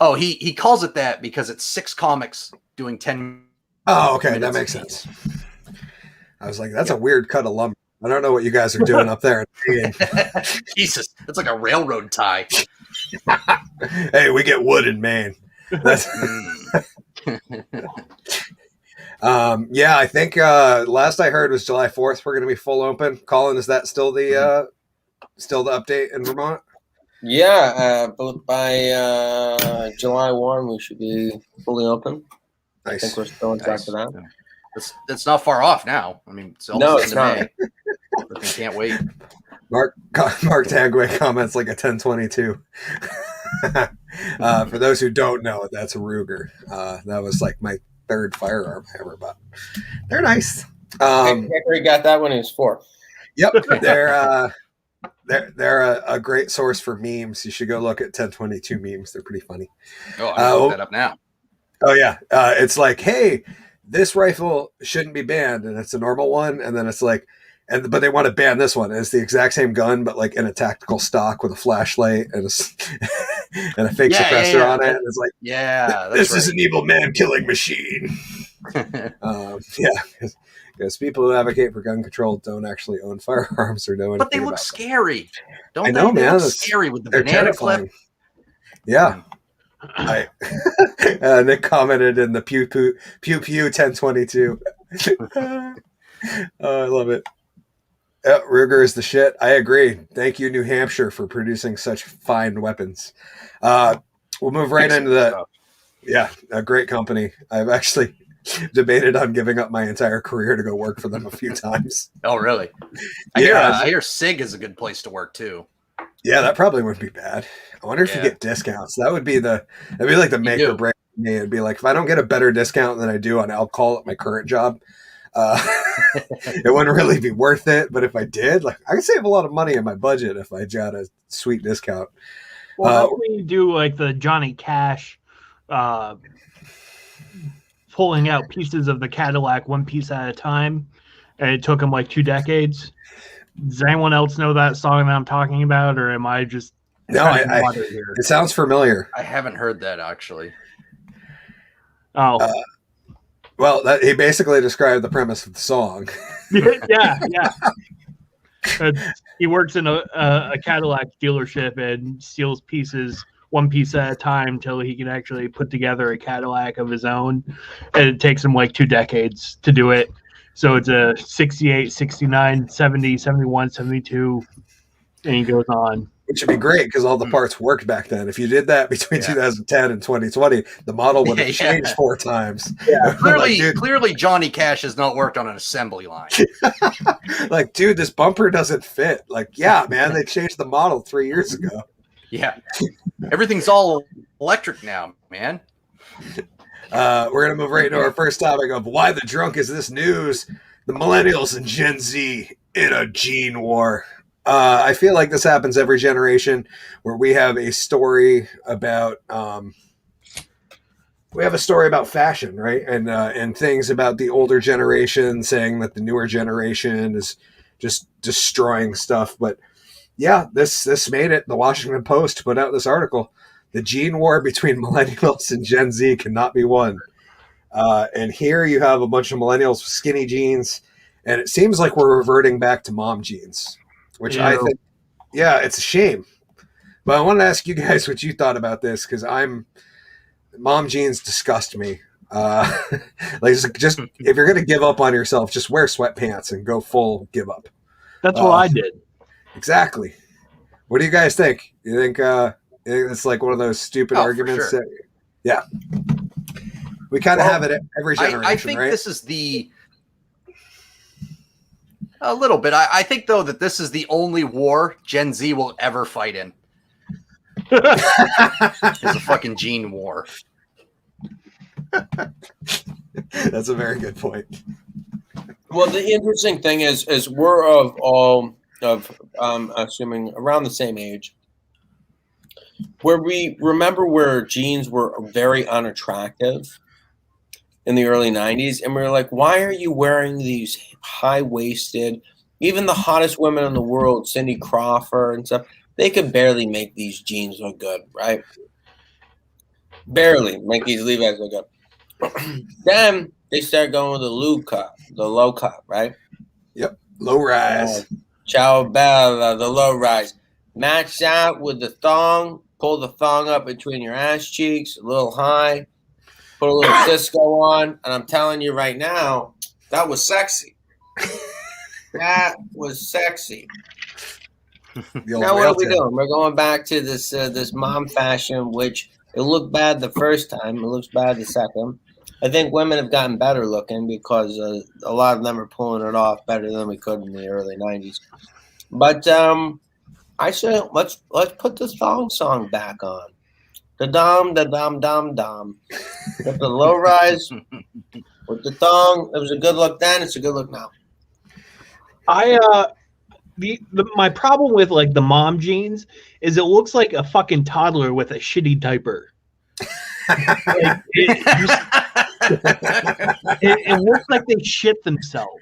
Speaker 4: Oh, he calls it that because it's 6 comics doing 10.
Speaker 1: Oh, okay, that makes sense. I was like, that's a weird cut of lumber. I don't know what you guys are doing up there.
Speaker 4: Jesus, that's like a railroad tie.
Speaker 1: Hey, we get wood in Maine. That's yeah, I think last I heard was July 4th. We're going to be full open. Colin, is that still the update in Vermont?
Speaker 5: Yeah, but by July 1, we should be fully open.
Speaker 1: Nice.
Speaker 5: I think we're still on track for that.
Speaker 4: It's not far off now. I mean, it's almost May. I can't wait.
Speaker 1: Mark Tagway comments like a 1022. For those who don't know, that's a Ruger. That was like my third firearm I ever bought. They're nice.
Speaker 5: Hickory got that when he was 4.
Speaker 1: Yep, they're a great source for memes. You should go look at 1022 memes. They're pretty funny.
Speaker 4: Oh, I'm gonna look that up now.
Speaker 1: Oh yeah, it's like, hey, this rifle shouldn't be banned, and it's a normal one, and then it's like, but they want to ban this one. It's the exact same gun, but like in a tactical stock with a flashlight and a fake suppressor on it. And it's like, this is an evil man killing machine. Because people who advocate for gun control don't actually own firearms or know anything.
Speaker 4: But they look scary. Don't
Speaker 1: I know,
Speaker 4: they?
Speaker 1: Man,
Speaker 4: look scary with the banana clip.
Speaker 1: Yeah. Nick commented in the pew 1022. I love it. Ruger is the shit. I agree. Thank you, New Hampshire, for producing such fine weapons. We'll move right into a great company. I've actually debated on giving up my entire career to go work for them a few times.
Speaker 4: Oh, really? I hear SIG is a good place to work too.
Speaker 1: Yeah, that probably wouldn't be bad. I wonder if you get discounts. That'd be like the make or break for me. It'd be like, if I don't get a better discount than I do on alcohol at my current job, it wouldn't really be worth it. But if I did, like, I could save a lot of money in my budget if I got a sweet discount.
Speaker 3: Well, how can you do like the Johnny Cash pulling out pieces of the Cadillac one piece at a time, and it took him like 2 decades? Does anyone else know that song that I'm talking about, or am I just
Speaker 1: it sounds familiar.
Speaker 4: I haven't heard that actually.
Speaker 3: Oh,
Speaker 1: well, he basically described the premise of the song.
Speaker 3: yeah. He works in a Cadillac dealership and steals pieces one piece at a time till he can actually put together a Cadillac of his own, and it takes him like 2 decades to do it. So it's a 68, 69, 70, 71, 72, and he goes on.
Speaker 1: Which would be great because all the parts worked back then. If you did that between 2010 and 2020, the model would have changed 4 times.
Speaker 4: Yeah, clearly Johnny Cash has not worked on an assembly line.
Speaker 1: Like, dude, this bumper doesn't fit. Like, yeah, man, they changed the model 3 years ago.
Speaker 4: Yeah, everything's all electric now, man.
Speaker 1: We're going to move right into our first topic of why the drunk is this news. The millennials and Gen Z in a gene war. I feel like this happens every generation where we have a story about fashion, right? And things about the older generation saying that the newer generation is just destroying stuff. But yeah, this made it. The Washington Post put out this article. The gene war between millennials and Gen Z cannot be won. And here you have a bunch of millennials with skinny jeans, and it seems like we're reverting back to mom jeans, which I think, it's a shame. But I want to ask you guys what you thought about this, because mom jeans disgust me. Like just if you're going to give up on yourself, just wear sweatpants and go full give up.
Speaker 3: That's what I did.
Speaker 1: Exactly. What do you guys think? You think it's like one of those stupid arguments?
Speaker 4: For sure.
Speaker 1: Yeah. We kind of have it at every generation,
Speaker 4: I think
Speaker 1: right?
Speaker 4: this is a little bit. I think, though, that this is the only war Gen Z will ever fight in. It's a fucking gene war.
Speaker 1: That's a very good point.
Speaker 5: Well, the interesting thing is we're assuming around the same age, where we remember where jeans were very unattractive in the early 90s, and we were like, why are you wearing these high-waisted, even the hottest women in the world, Cindy Crawford and stuff, they could barely make these jeans look good, right? Barely make these Levi's look good. Then they start going with the low cut, right?
Speaker 1: Yep, low rise.
Speaker 5: Ciao Bella, the low rise. Match that with the thong, pull the thong up between your ass cheeks, a little high, put a little disco on, and I'm telling you right now, that was sexy. That was sexy. Now what are we doing? We're going back to this mom fashion, which it looked bad the first time. It looks bad the second. I think women have gotten better looking because a lot of them are pulling it off better than we could in the early 90s. But I say let's put the thong song back on. The dom, dom. With the low rise, with the thong. It was a good look then. It's a good look now.
Speaker 3: My problem with like the mom jeans is it looks like a fucking toddler with a shitty diaper. Like, it looks like they shit themselves.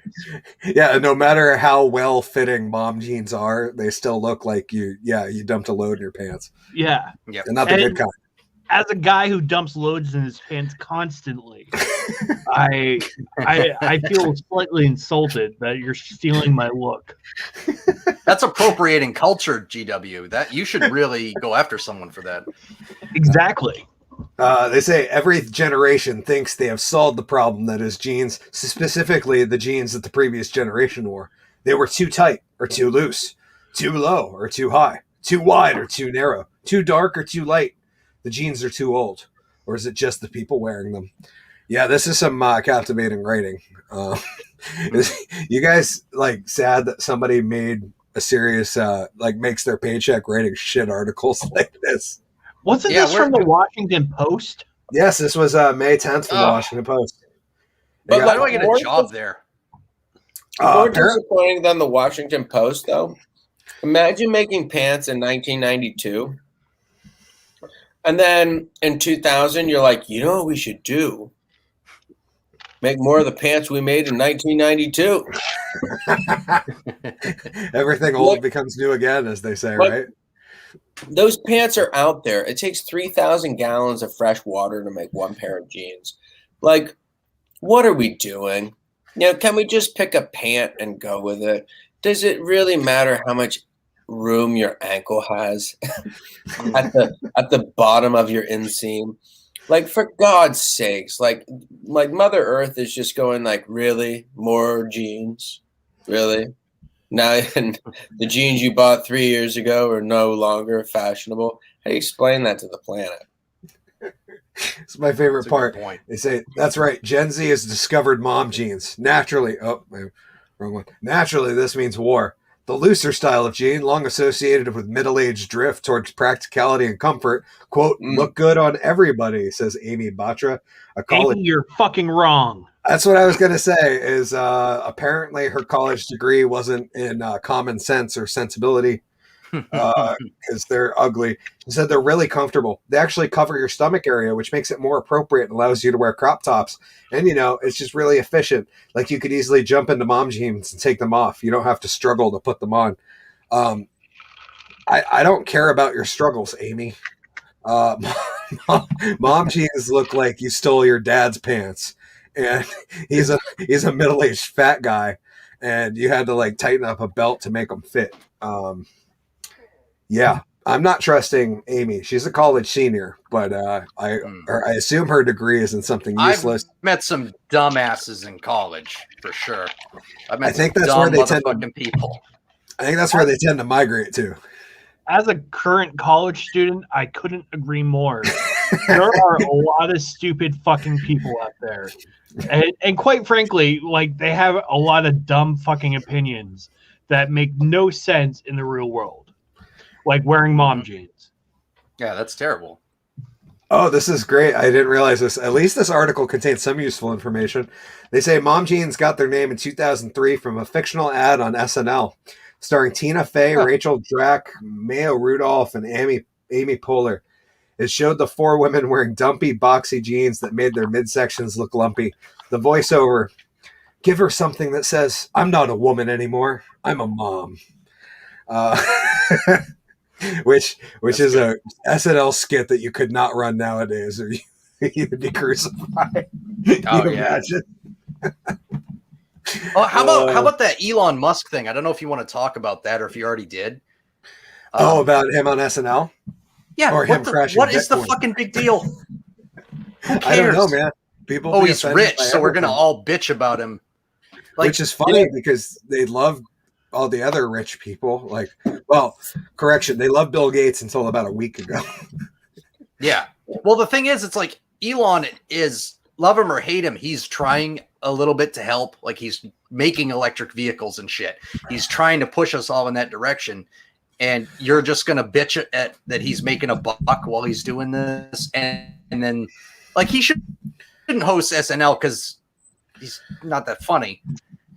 Speaker 1: Yeah, no matter how well fitting mom jeans are, they still look like you dumped a load in your pants.
Speaker 3: Yeah.
Speaker 4: Yep.
Speaker 1: And not the good kind.
Speaker 3: As a guy who dumps loads in his pants constantly, I feel slightly insulted that you're stealing my look.
Speaker 4: That's appropriating culture, GW. That you should really go after someone for that.
Speaker 3: Exactly.
Speaker 1: They say every generation thinks they have solved the problem that is jeans, specifically the jeans that the previous generation wore. They were too tight or too loose, too low or too high, too wide or too narrow, too dark or too light. The jeans are too old, or is it just the people wearing them? Yeah, this is some captivating writing. You guys like sad that somebody made a serious makes their paycheck writing shit articles like this?
Speaker 3: Wasn't this from the Washington Post?
Speaker 1: Yes, this was May 10th from the Washington Post.
Speaker 4: But why do I get a job there?
Speaker 5: More disappointing than the Washington Post, though. Imagine making pants in 1992. And then in 2000, you're like, you know what we should do? Make more of the pants we made in 1992.
Speaker 1: Everything old becomes new again, as they say, right?
Speaker 5: Those pants are out there. It takes 3,000 gallons of fresh water to make one pair of jeans. Like, what are we doing? Can we just pick a pant and go with it? Does it really matter how much room your ankle has at the bottom of your inseam? Like, for God's sakes, like Mother Earth is just going like, really? More jeans? Really? Now, the jeans you bought 3 years ago are no longer fashionable. How do you explain that to the planet?
Speaker 1: It's my favorite part. They say, that's right, Gen Z has discovered mom jeans. Naturally, wrong one. Naturally, this means war. The looser style of jean, long associated with middle-aged drift towards practicality and comfort, quote, look good on everybody, says Amy Batra.
Speaker 3: Amy, you're fucking wrong.
Speaker 1: That's what I was going to say, is apparently her college degree wasn't in common sense or sensibility, because they're ugly. She said they're really comfortable. They actually cover your stomach area, which makes it more appropriate and allows you to wear crop tops. And, it's just really efficient. Like, you could easily jump into mom jeans and take them off. You don't have to struggle to put them on. I don't care about your struggles, Amy. Mom jeans look like you stole your dad's pants. And he's a middle-aged fat guy, and you had to like tighten up a belt to make him fit. Yeah, I'm not trusting Amy. She's a college senior, but I assume her degree is in something useless.
Speaker 4: I've met some dumbasses in college for sure.
Speaker 1: I think that's where they tend to
Speaker 4: people.
Speaker 1: I think that's where they tend to migrate to.
Speaker 3: As a current college student, I couldn't agree more. There are a lot of stupid fucking people out there. And quite frankly, like, they have a lot of dumb fucking opinions that make no sense in the real world. Like wearing mom jeans.
Speaker 4: Yeah, that's terrible.
Speaker 1: Oh, this is great. I didn't realize this. At least this article contains some useful information. They say mom jeans got their name in 2003 from a fictional ad on SNL starring Tina Fey, Rachel Drak, Maya Rudolph, and Amy Poehler. It showed the four women wearing dumpy, boxy jeans that made their midsections look lumpy. The voiceover, give her something that says, I'm not a woman anymore. I'm a mom. Which is a SNL skit that you could not run nowadays, or you'd be crucified.
Speaker 4: Oh, yeah.
Speaker 1: Imagine?
Speaker 4: Oh, how about that Elon Musk thing? I don't know if you want to talk about that or if you already did.
Speaker 1: About him on SNL?
Speaker 4: Yeah.
Speaker 1: Or him crashing
Speaker 4: What is the
Speaker 1: Bitcoin.
Speaker 4: fucking big deal? Who cares?
Speaker 1: I don't know, man. People.
Speaker 4: Oh,
Speaker 1: be
Speaker 4: he's
Speaker 1: offended
Speaker 4: rich,
Speaker 1: by
Speaker 4: so we're gonna
Speaker 1: everything.
Speaker 4: all bitch about him. Like,
Speaker 1: Which is funny because they love all the other rich people. Like, well, correction, they love Bill Gates until about a week ago.
Speaker 4: yeah. Well, the thing is, it's like Elon is, love him or hate him, he's trying a little bit to help. Like, he's making electric vehicles and shit. He's trying to push us all in that direction. And you're just gonna bitch at that he's making a buck while he's doing this, and then like he shouldn't host SNL because he's not that funny.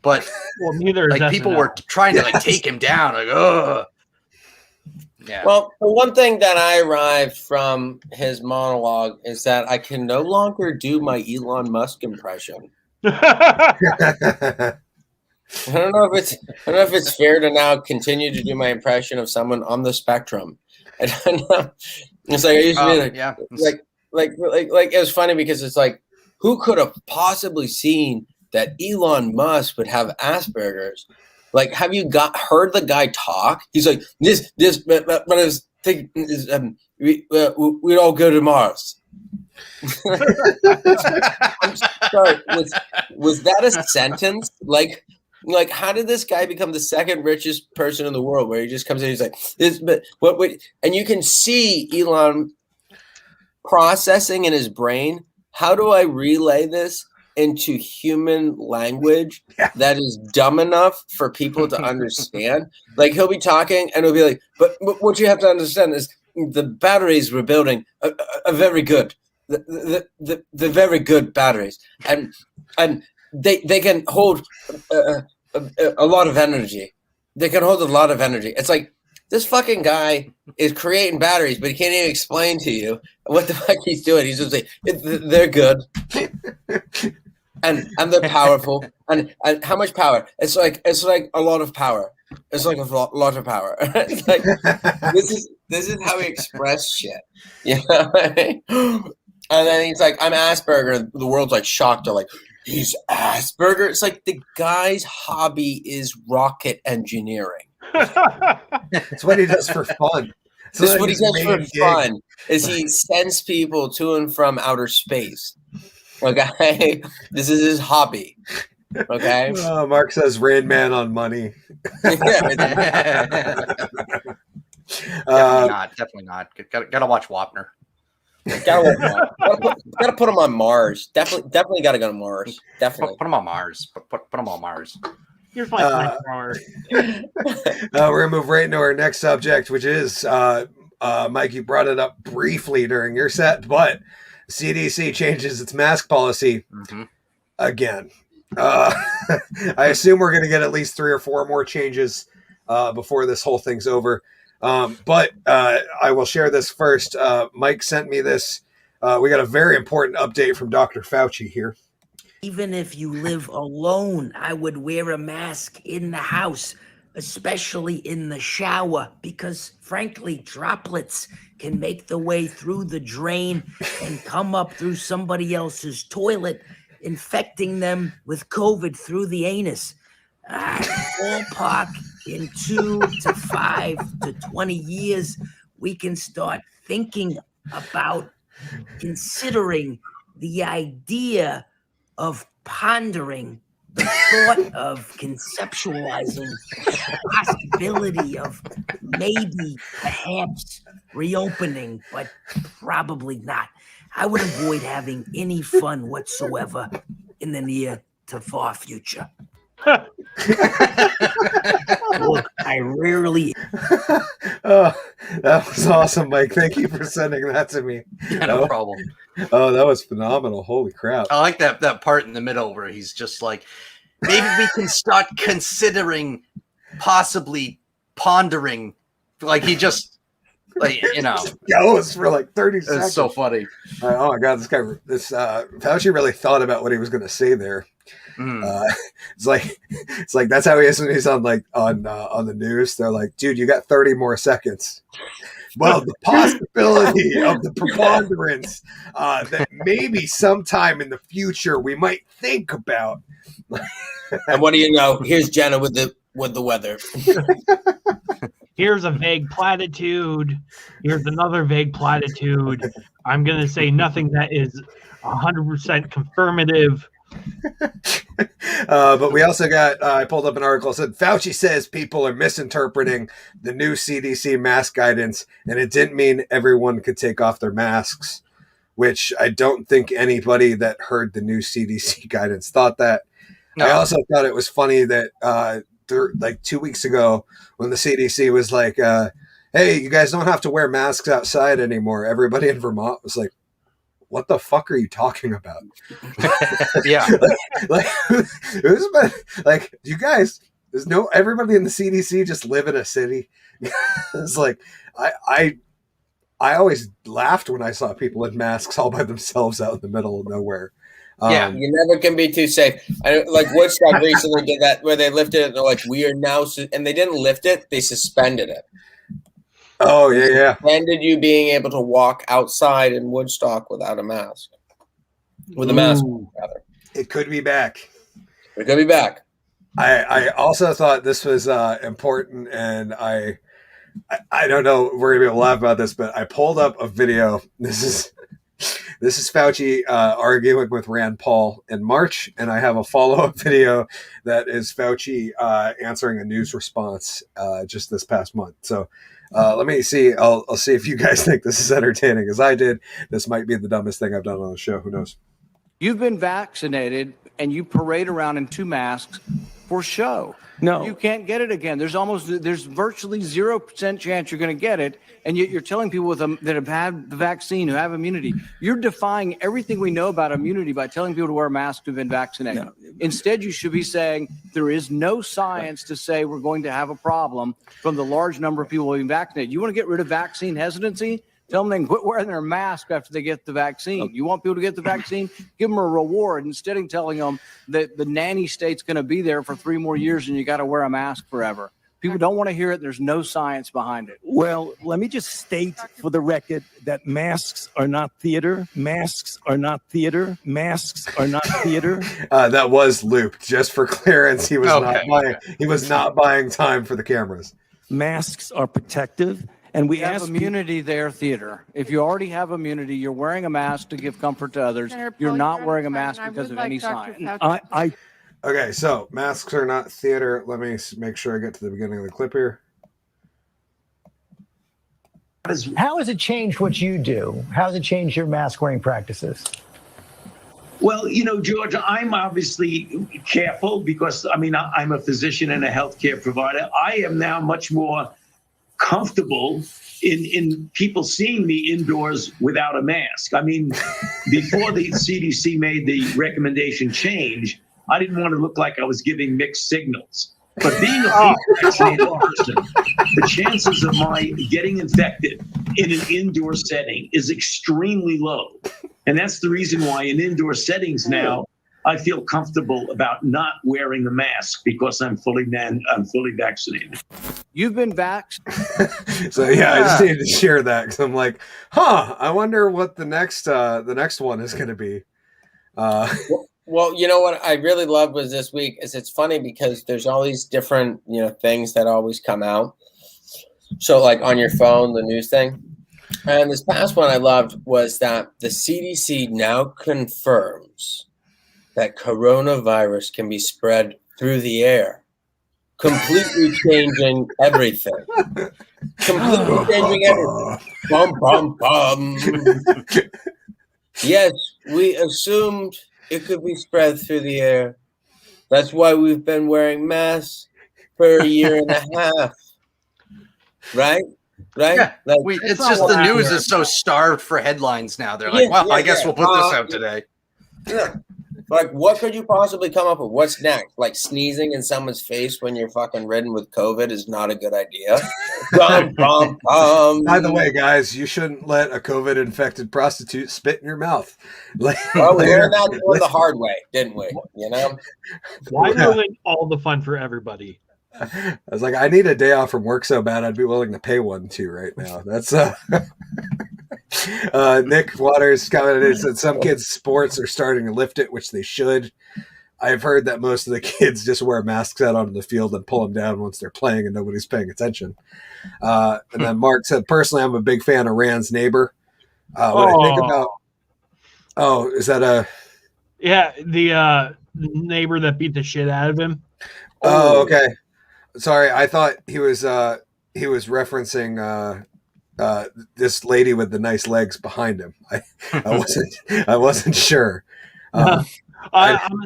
Speaker 4: But
Speaker 3: Well, neither is
Speaker 4: like people
Speaker 3: SNL.
Speaker 4: were trying to like take him down. Like, ugh. Yeah.
Speaker 5: Well, the one thing that I arrived from his monologue is that I can no longer do my Elon Musk impression. I don't know if it's fair to now continue to do my impression of someone on the spectrum. I don't know. It's like I used to be like,
Speaker 4: yeah.
Speaker 5: like it was funny because it's like, who could have possibly seen that Elon Musk would have Asperger's? Like, have you heard the guy talk? He's like, but I was thinking, we'd all go to Mars. I'm sorry, was that a sentence? Like, how did this guy become the second richest person in the world? Where he just comes in, he's like, this, but what? And you can see Elon processing in his brain. How do I relay this into human language that is dumb enough for people to understand? Like, he'll be talking and he'll be like, but what you have to understand is the batteries we're building are very good. The very good batteries, and they can hold a lot of energy. They can hold a lot of energy. It's like, this fucking guy is creating batteries, but he can't even explain to you what the fuck he's doing. He's just like, they're good, and they're powerful, and how much power? It's like a lot of power. It's like a lot of power. It's like, this is how we express shit, you know. And then he's like, I'm Asperger. The world's like shocked. They're like, he's Asperger. It's like the guy's hobby is rocket engineering.
Speaker 1: It's what he does for fun.
Speaker 5: This is what he does for fun. Is he sends people to and from outer space. Okay, this is his hobby. Okay.
Speaker 1: Mark says Rain Man on money.
Speaker 4: Definitely not. Gotta watch Wapner.
Speaker 5: Gotta put him on Mars. Definitely gotta go to Mars. Definitely
Speaker 4: put him on Mars. Put him on Mars.
Speaker 3: Here's my flamethrower.
Speaker 1: We're gonna move right into our next subject, which is Mike. You brought it up briefly during your set, but CDC changes its mask policy again. I assume we're gonna get at least 3 or 4 more changes before this whole thing's over. But I will share this first. Mike sent me this. We got a very important update from Dr. Fauci here.
Speaker 6: Even if you live alone, I would wear a mask in the house, especially in the shower, because frankly, droplets can make their way through the drain and come up through somebody else's toilet, infecting them with COVID through the anus. Ballpark, in 2 to 5 to 20 years, we can start thinking about considering the idea of pondering the thought of conceptualizing the possibility of maybe, perhaps reopening, but probably not. I would avoid having any fun whatsoever in the near to far future. Look, I rarely.
Speaker 1: Oh, that was awesome, Mike. Thank you for sending that to me.
Speaker 4: Yeah, no problem.
Speaker 1: Oh, that was phenomenal. Holy crap.
Speaker 4: I like that part in the middle where he's just like, maybe we can start considering, possibly pondering. Like, he just, like, you know.
Speaker 1: Goes for like 30 seconds.
Speaker 4: It's so funny.
Speaker 1: Oh my God, this Fauci really thought about what he was going to say there. It's like that's how he is when he's on the news. They're like, dude, you got 30 more seconds. Well, the possibility of the preponderance that maybe sometime in the future we might think about.
Speaker 5: And what do you know? Here's Jenna with the weather.
Speaker 3: here's a vague platitude. Here's another vague platitude. I'm going to say nothing that is 100% confirmative.
Speaker 1: But we also got, I pulled up an article that said Fauci says people are misinterpreting the new CDC mask guidance, and it didn't mean everyone could take off their masks, which I don't think anybody that heard the new CDC guidance thought that.
Speaker 4: No.
Speaker 1: I also thought it was funny that like 2 weeks ago when the CDC was like, hey, you guys don't have to wear masks outside anymore. Everybody in Vermont was like, what the fuck are you talking about?
Speaker 4: Yeah.
Speaker 1: like you guys, everybody in the CDC just live in a city. It's like, I always laughed when I saw people in masks all by themselves out in the middle of nowhere.
Speaker 4: Yeah.
Speaker 5: You never can be too safe. Like Woodstock recently did that where they lifted it and they're like, we are now, and they didn't lift it, they suspended it.
Speaker 1: Oh, yeah.
Speaker 5: Suspended you being able to walk outside in Woodstock without a mask. With a mask, rather.
Speaker 1: It could be back.
Speaker 5: It could be back.
Speaker 1: I also thought this was important, and I don't know, we're going to be able to laugh about this, but I pulled up a video. This is Fauci arguing with Rand Paul in March, and I have a follow-up video that is Fauci answering a news response just this past month. So let me see. I'll see if you guys think this is entertaining, as I did. This might be the dumbest thing I've done on the show. Who knows?
Speaker 7: You've been vaccinated, and you parade around in 2 masks for show.
Speaker 2: No.
Speaker 7: You can't get it again. There's virtually 0% chance you're going to get it, and yet you're telling people that have had the vaccine, who have immunity. You're defying everything we know about immunity by telling people to wear a mask who've been vaccinated.
Speaker 2: No.
Speaker 7: Instead, you should be saying there is no science to say we're going to have a problem from the large number of people being vaccinated. You want to get rid of vaccine hesitancy? Tell them they can quit wearing their mask after they get the vaccine. You want people to get the vaccine? Give them a reward instead of telling them that the nanny state's going to be there for 3 more years and you got to wear a mask forever. People don't want to hear it. There's no science behind it.
Speaker 2: Well, let me just state for the record that masks are not theater. Masks are not theater. Masks are not theater.
Speaker 1: That was looped just for clearance. He was not buying time for the cameras.
Speaker 2: Masks are protective. And we
Speaker 7: have immunity there, theater. If you already have immunity, you're wearing a mask to give comfort to others. You're not wearing a mask because of any science.
Speaker 1: Okay, so masks are not theater. Let me make sure I get to the beginning of the clip here.
Speaker 8: How has it changed what you do? How has it changed your mask wearing practices?
Speaker 9: Well, George, I'm obviously careful because, I'm a physician and a healthcare provider. I am now much more comfortable in people seeing me indoors without a mask. Before the CDC made the recommendation change, I didn't want to look like I was giving mixed signals. But being a vaccinated person, the chances of my getting infected in an indoor setting is extremely low. And that's the reason why in indoor settings now, I feel comfortable about not wearing a mask because I'm fully vaccinated.
Speaker 7: You've been vaxxed.
Speaker 1: So yeah, I just needed to share that because I'm like, I wonder what the next one is going to be.
Speaker 5: Well, you know what I really loved was this week is it's funny because there's all these different things that always come out. So like on your phone, the news thing. And this past one I loved was that the CDC now confirms that coronavirus can be spread through the air, completely changing everything. Completely changing everything. Bum, bum, bum. Yes, we assumed it could be spread through the air. That's why we've been wearing masks for a year and a half. Right?
Speaker 4: Yeah.
Speaker 5: Like,
Speaker 4: It's just the news is so starved for headlines now. They're like, I guess we'll put this out today.
Speaker 5: Yeah. Like, what could you possibly come up with? What's next? Like sneezing in someone's face when you're fucking ridden with COVID is not a good idea. Bum, bum, bum.
Speaker 1: By the way, guys, you shouldn't let a COVID-infected prostitute spit in your mouth.
Speaker 5: Well, we learned that the hard way, didn't we?
Speaker 3: Why ruin all the fun for everybody?
Speaker 1: I was like, I need a day off from work so bad, I'd be willing to pay one too right now. That's Nick Waters commented that some kids' sports are starting to lift it, which they should. I've heard that most of the kids just wear masks out on the field and pull them down once they're playing and nobody's paying attention. And then Mark said, personally, I'm a big fan of Rand's Neighbor. What I think about, is that a...
Speaker 3: Yeah, the neighbor that beat the shit out of him.
Speaker 1: Oh, okay. Sorry, I thought he was referencing this lady with the nice legs behind him. I wasn't sure.
Speaker 3: I'm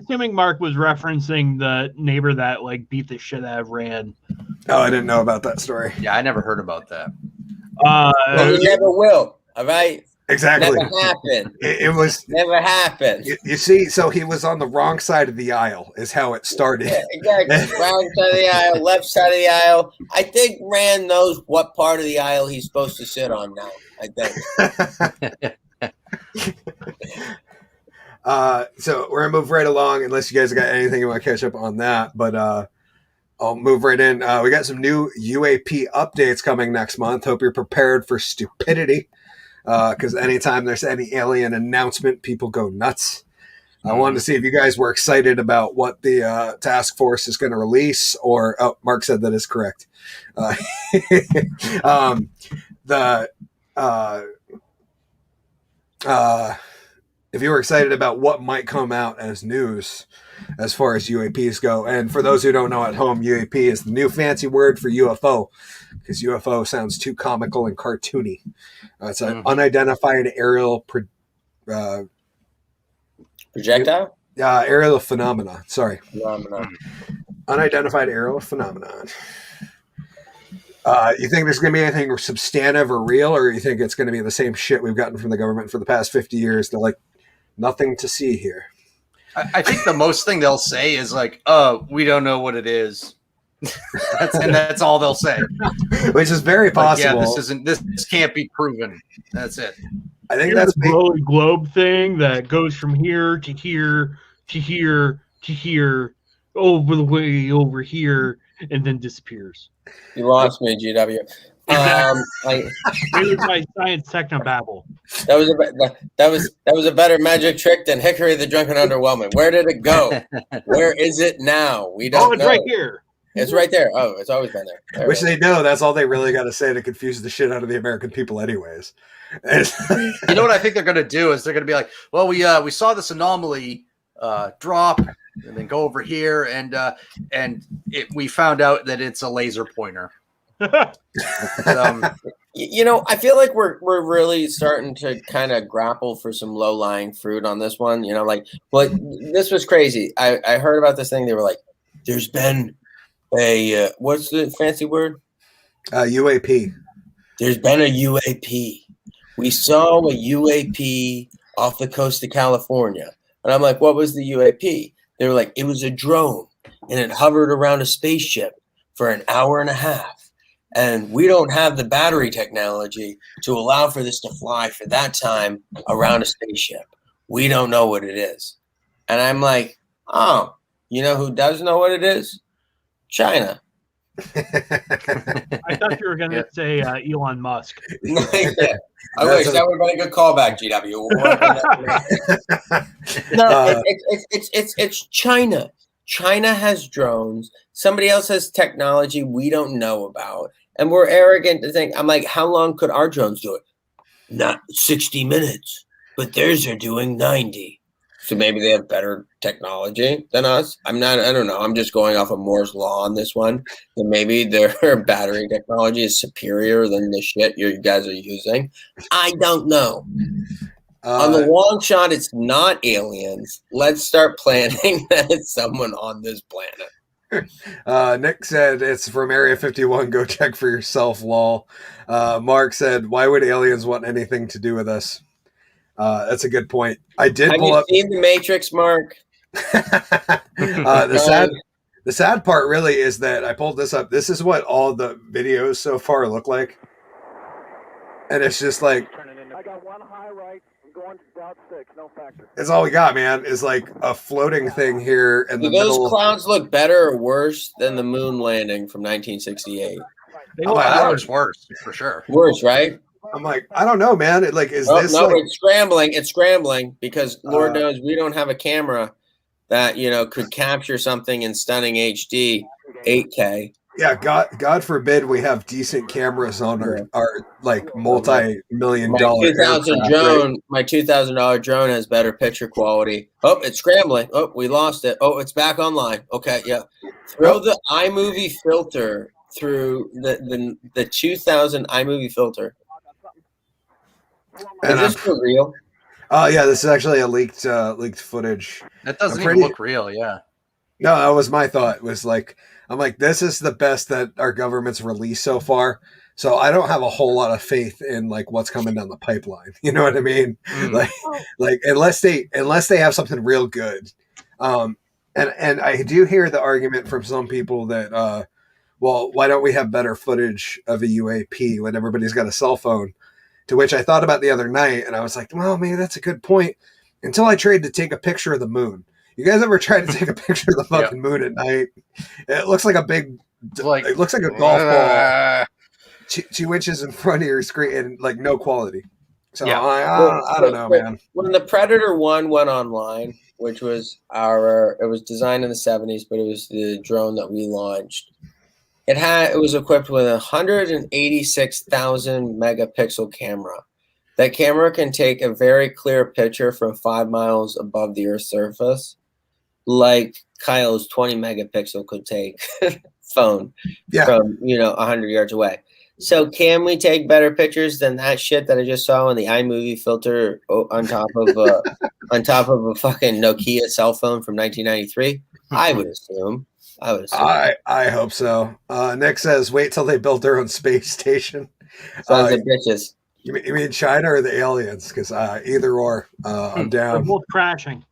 Speaker 3: assuming Mark was referencing the neighbor that like beat the shit out of Rand.
Speaker 1: Oh, I didn't know about that story.
Speaker 4: Yeah, I never heard about that.
Speaker 5: Well, you never will. All right.
Speaker 1: Exactly.
Speaker 5: Never happened.
Speaker 1: It was
Speaker 5: never happened.
Speaker 1: You see, so he was on the wrong side of the aisle, is how it started.
Speaker 5: Yeah, exactly. Wrong side of the aisle, left side of the aisle. I think Rand knows what part of the aisle he's supposed to sit on now. I think.
Speaker 1: So we're gonna move right along, unless you guys got anything you want to catch up on that. But I'll move right in. We got some new UAP updates coming next month. Hope you're prepared for stupidity. Because anytime there's any alien announcement, people go nuts. I wanted to see if you guys were excited about what the task force is going to release, or Mark said that is correct. If you were excited about what might come out as news as far as UAPs go, and for those who don't know at home, UAP is the new fancy word for UFO, because UFO sounds too comical and cartoony. It's an unidentified aerial
Speaker 5: projectile?
Speaker 1: Aerial phenomena. Sorry.
Speaker 5: Phenomenon.
Speaker 1: Unidentified aerial phenomenon. You think there's going to be anything substantive or real, or you think it's going to be the same shit we've gotten from the government for the past 50 years? They're like, nothing to see here.
Speaker 4: I think the most thing they'll say is like, we don't know what it is. That's all they'll say.
Speaker 1: Which is very possible.
Speaker 4: Yeah, this can't be proven. That's it.
Speaker 1: I think
Speaker 3: Here's
Speaker 1: that's
Speaker 3: the glowing globe thing that goes from here to here to here to here, over the way over here, and then disappears.
Speaker 5: You lost me, GW.
Speaker 3: It was my science technobabble.
Speaker 5: That was a better magic trick than Hickory the Drunken Underwhelming. Where did it go? Where is it now? We don't know.
Speaker 3: It's right here.
Speaker 5: It's right there. Oh, it's always been there.
Speaker 1: Which they know. That's all they really got to say to confuse the shit out of the American people anyways.
Speaker 4: You know what I think they're going to do is they're going to be like, well, we saw this anomaly drop and then go over here, and we found out that it's a laser pointer.
Speaker 5: You know, I feel like we're really starting to kind of grapple for some low-lying fruit on this one. You know, like this was crazy. I heard about this thing. They were like, there's been a what's the fancy word?
Speaker 1: UAP.
Speaker 5: There's been a UAP. We saw a UAP off the coast of California. And I'm like, what was the UAP? They were like, it was a drone, and it hovered around a spaceship for an hour and a half. And we don't have the battery technology to allow for this to fly for that time around a spaceship. We don't know what it is. And I'm like, oh, you know who does know what it is? China.
Speaker 3: I thought you were going to say Elon Musk.
Speaker 5: Yeah. I wish that would have been a good callback, GW. No, it's China. China has drones. Somebody else has technology we don't know about. And we're arrogant to think, I'm like, how long could our drones do it? Not 60 minutes, but theirs are doing 90. So maybe they have better technology than us. I don't know. I'm just going off of Moore's law on this one. And maybe their battery technology is superior than the shit you guys are using. I don't know. On the long shot, it's not aliens. Let's start planning that it's someone on this planet.
Speaker 1: Nick said it's from Area 51. Go check for yourself, lol. Mark said, why would aliens want anything to do with us? That's a good point. I did
Speaker 5: Have
Speaker 1: pull
Speaker 5: you
Speaker 1: up.
Speaker 5: seen The Matrix, Mark?
Speaker 1: The sad part really is that I pulled this up. This is what all the videos so far look like. And it's just like,
Speaker 2: I got one high right. I'm going to Route 6. No factor.
Speaker 1: it's all we got, man, is like a floating thing here in
Speaker 5: Do
Speaker 1: the
Speaker 5: those
Speaker 1: middle.
Speaker 5: clouds look better or worse than the moon landing from 1968?
Speaker 4: That looks worse for sure.
Speaker 5: Worse, right?
Speaker 1: I'm like, I don't know, man. Is
Speaker 5: Oh,
Speaker 1: this
Speaker 5: no,
Speaker 1: like,
Speaker 5: it's scrambling. It's scrambling because Lord knows we don't have a camera that could capture something in stunning HD, 8K.
Speaker 1: Yeah, God forbid we have decent cameras on our like multi-million-dollar aircraft.
Speaker 5: My $2,000 drone has better picture quality. Oh, it's scrambling. Oh, we lost it. Oh, it's back online. Okay, yeah. Throw the iMovie filter through the 2000 iMovie filter. Is this for real?
Speaker 1: Yeah, this is actually a leaked footage.
Speaker 4: That doesn't even look real. Yeah.
Speaker 1: No, that was my thought. Was like, I'm like, this is the best that our government's released so far. So I don't have a whole lot of faith in like what's coming down the pipeline. You know what I mean? Like unless they have something real good. And I do hear the argument from some people that well, why don't we have better footage of a UAP when everybody's got a cell phone? To which I thought about the other night, and I was like, well, maybe that's a good point. Until I tried to take a picture of the moon. You guys ever tried to take a picture of the fucking moon at night? It looks like it looks like a golf ball 2 inches in front of your screen and like no quality. So I don't know, man.
Speaker 5: When the Predator 1 went online, which was it was designed in the 70s, but it was the drone that we launched. It was equipped with a 186,000 megapixel camera. That camera can take a very clear picture from 5 miles above the Earth's surface, like Kyle's 20 megapixel could take phone from 100 yards away. So can we take better pictures than that shit that I just saw in the iMovie filter on top of a fucking Nokia cell phone from 1993? I would assume.
Speaker 1: I hope so. Nick says, wait till they build their own space station.
Speaker 5: Sons of bitches.
Speaker 1: You mean China or the aliens? Because either or, I'm down.
Speaker 3: They're both crashing.